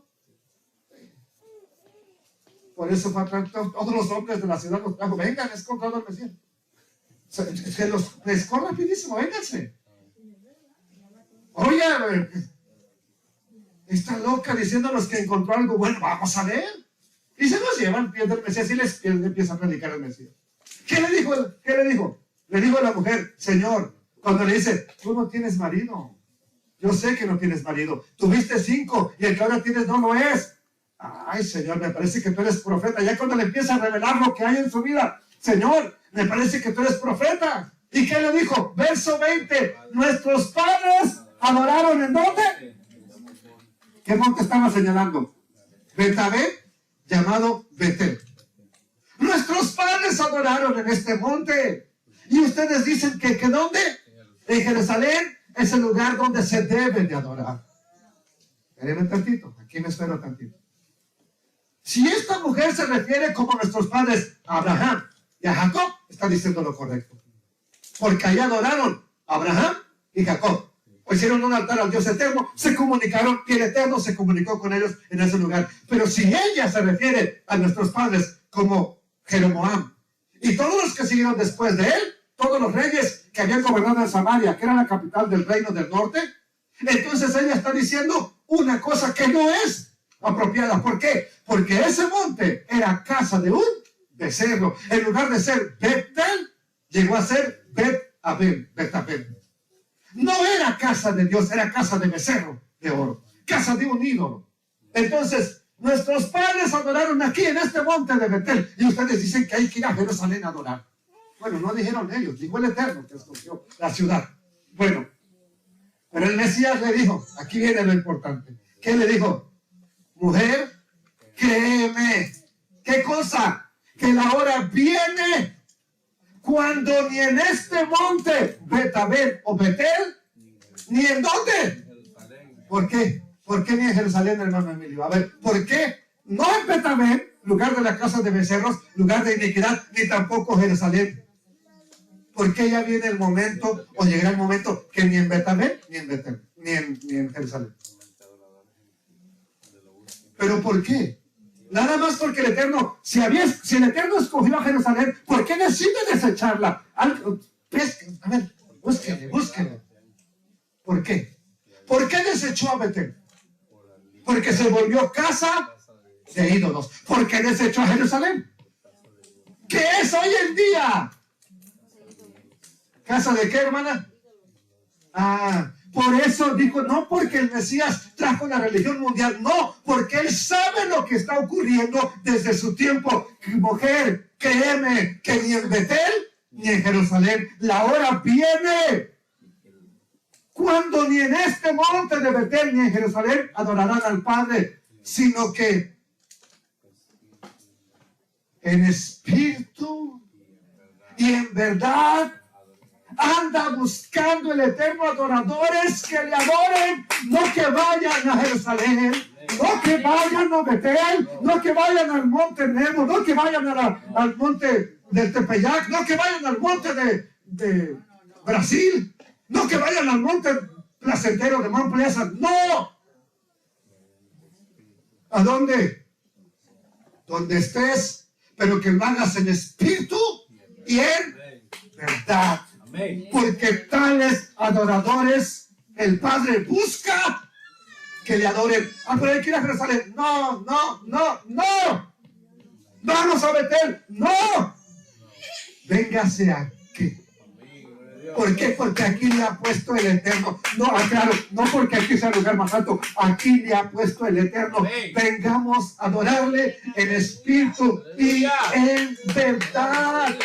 Por eso todos los hombres de la ciudad los trajo. Vengan, es encontrado el Mesías. Se los pescó rapidísimo. Vénganse. Oye, está loca diciéndonos que encontró algo bueno. Vamos a ver. Y se los llevan pies del Mesías y les empieza a predicar el Mesías. ¿Qué le dijo? Le dijo a la mujer, Señor, cuando le dice, tú no tienes marido. Yo sé que no tienes marido. Tuviste 5 y el que ahora tienes no lo es. Ay, Señor, me parece que tú eres profeta. Ya cuando le empieza a revelar lo que hay en su vida, Señor, me parece que tú eres profeta. ¿Y qué le dijo? Verso 20. Nuestros padres adoraron ¿en dónde? ¿Qué monte estaba señalando? Betabel, llamado Betel. Nuestros padres adoraron en este monte. Y ustedes dicen que ¿dónde? En Jerusalén es el lugar donde se debe de adorar. Espérenme tantito, aquí me espero tantito. Si esta mujer se refiere como nuestros padres a Abraham y a Jacob, está diciendo lo correcto. Porque allá adoraron a Abraham y Jacob. O hicieron un altar al Dios eterno, se comunicaron y el Eterno se comunicó con ellos en ese lugar. Pero si ella se refiere a nuestros padres como Jeroboam y todos los que siguieron después de él, todos los reyes que habían gobernado en Samaria, que era la capital del reino del norte, entonces ella está diciendo una cosa que no es apropiada. ¿Por qué? Porque ese monte era casa de un becerro. En lugar de ser Betel, llegó a ser Betabel. No era casa de Dios, era casa de becerro de oro, casa de un ídolo. Entonces, nuestros padres adoraron aquí en este monte de Betel y ustedes dicen que hay que ir a Jerusalén a adorar. Bueno, no dijeron ellos, dijo el Eterno que escogió la ciudad. Bueno, pero el Mesías le dijo, aquí viene lo importante. ¿Qué le dijo? Mujer, créeme. ¿Qué cosa? Que la hora viene cuando ni en este monte, Betabel o Betel, ni en dónde. ¿Por qué? ¿Por qué ni en Jerusalén, hermano Emilio? A ver, ¿por qué? No en Betabel, lugar de la casa de becerros, lugar de iniquidad, ni tampoco Jerusalén. ¿Por qué ya viene el momento, o llegará el momento, que ni en Betabel, ni en Betel, ni en Jerusalén? ¿Pero por qué? Nada más porque el Eterno, si el Eterno escogió a Jerusalén, ¿por qué decide desecharla? A ver, búsquenle. ¿Por qué? ¿Por qué desechó a Betel? Porque se volvió casa de ídolos. ¿Por qué desechó a Jerusalén? ¿Qué es hoy en día? ¿Casa de qué, hermana? Por eso dijo, no porque el Mesías trajo la religión mundial, no, porque él sabe lo que está ocurriendo desde su tiempo. Mujer, créeme que ni en Betel ni en Jerusalén la hora viene cuando ni en este monte de Betel ni en Jerusalén adorarán al Padre, sino que en espíritu y en verdad anda buscando el Eterno adoradores que le adoren, no que vayan a Jerusalén, no que vayan a Betel, no que vayan al monte Nebo, no que vayan al monte del Tepeyac, no que vayan al monte de Brasil, no que vayan al monte placentero de Mount Pleasant, no. ¿A dónde? Donde estés, pero que lo hagas en espíritu y en verdad. Porque tales adoradores el Padre busca que le adoren. Pero hay que ir a Jerusalén. No. Vamos a Betel. No. Véngase aquí. ¿Por qué? Porque aquí le ha puesto el Eterno. No, claro, no porque aquí sea el lugar más alto. Aquí le ha puesto el Eterno. Vengamos a adorarle en espíritu y en verdad.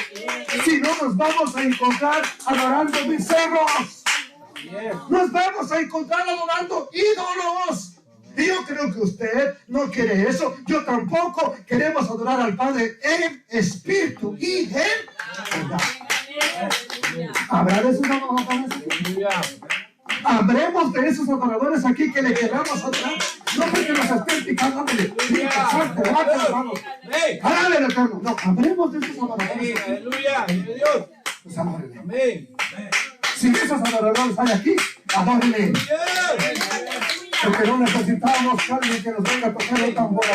Si no, nos vamos a encontrar adorando becerros. Nos vamos a encontrar adorando ídolos. Y yo creo que usted no quiere eso. Yo tampoco. Queremos adorar al Padre en espíritu y en verdad. ¿Habrá de esos adoradores? ¿Habremos de esos adoradores aquí que le queramos adorar? No porque nos estén picando. ¡Alale el Eterno! No, ¿habremos de esos adoradores? ¡Aleluya! ¡Dios! Pues adórenle. Amén. Si esos adoradores hay aquí, adórenle. Porque no necesitamos alguien que nos venga a tocar el tambor.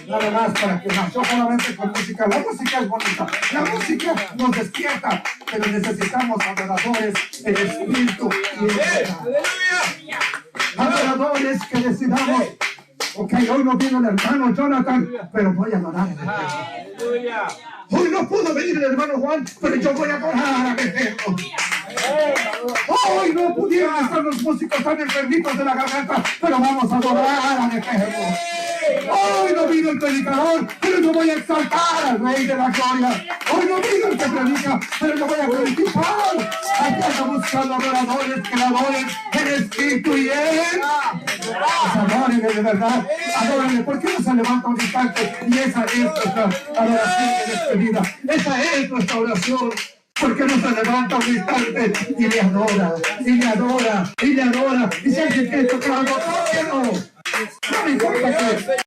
Nada más para que nació solamente con música. La música es bonita. La música nos despierta. Pero necesitamos adoradores en espíritu y en verdad. Adoradores que decidamos. Ok, hoy no vino el hermano Jonathan, pero voy a adorar a Eterno. Hoy no pudo venir el hermano Juan, pero yo voy a adorar a Eterno. Hoy no pudieron estar los músicos tan enfermitos de la garganta, pero vamos a adorar a Eterno. Hoy no vino el predicador, pero yo voy a exaltar al Rey de la Gloria. Hoy no vino el que predica, pero yo voy a glorificar. Aquí anda buscando adoradores que la adoren en espíritu y en. Pues adórenle de verdad, adórenle. ¿Por qué no se levanta un instante? Y esa es nuestra adoración de despedida. Esa es nuestra oración. ¿Por qué no se levanta un instante y le adora, y le adora, y le adora? Y si alguien quiere tocar algo, tóquelo. No me importa que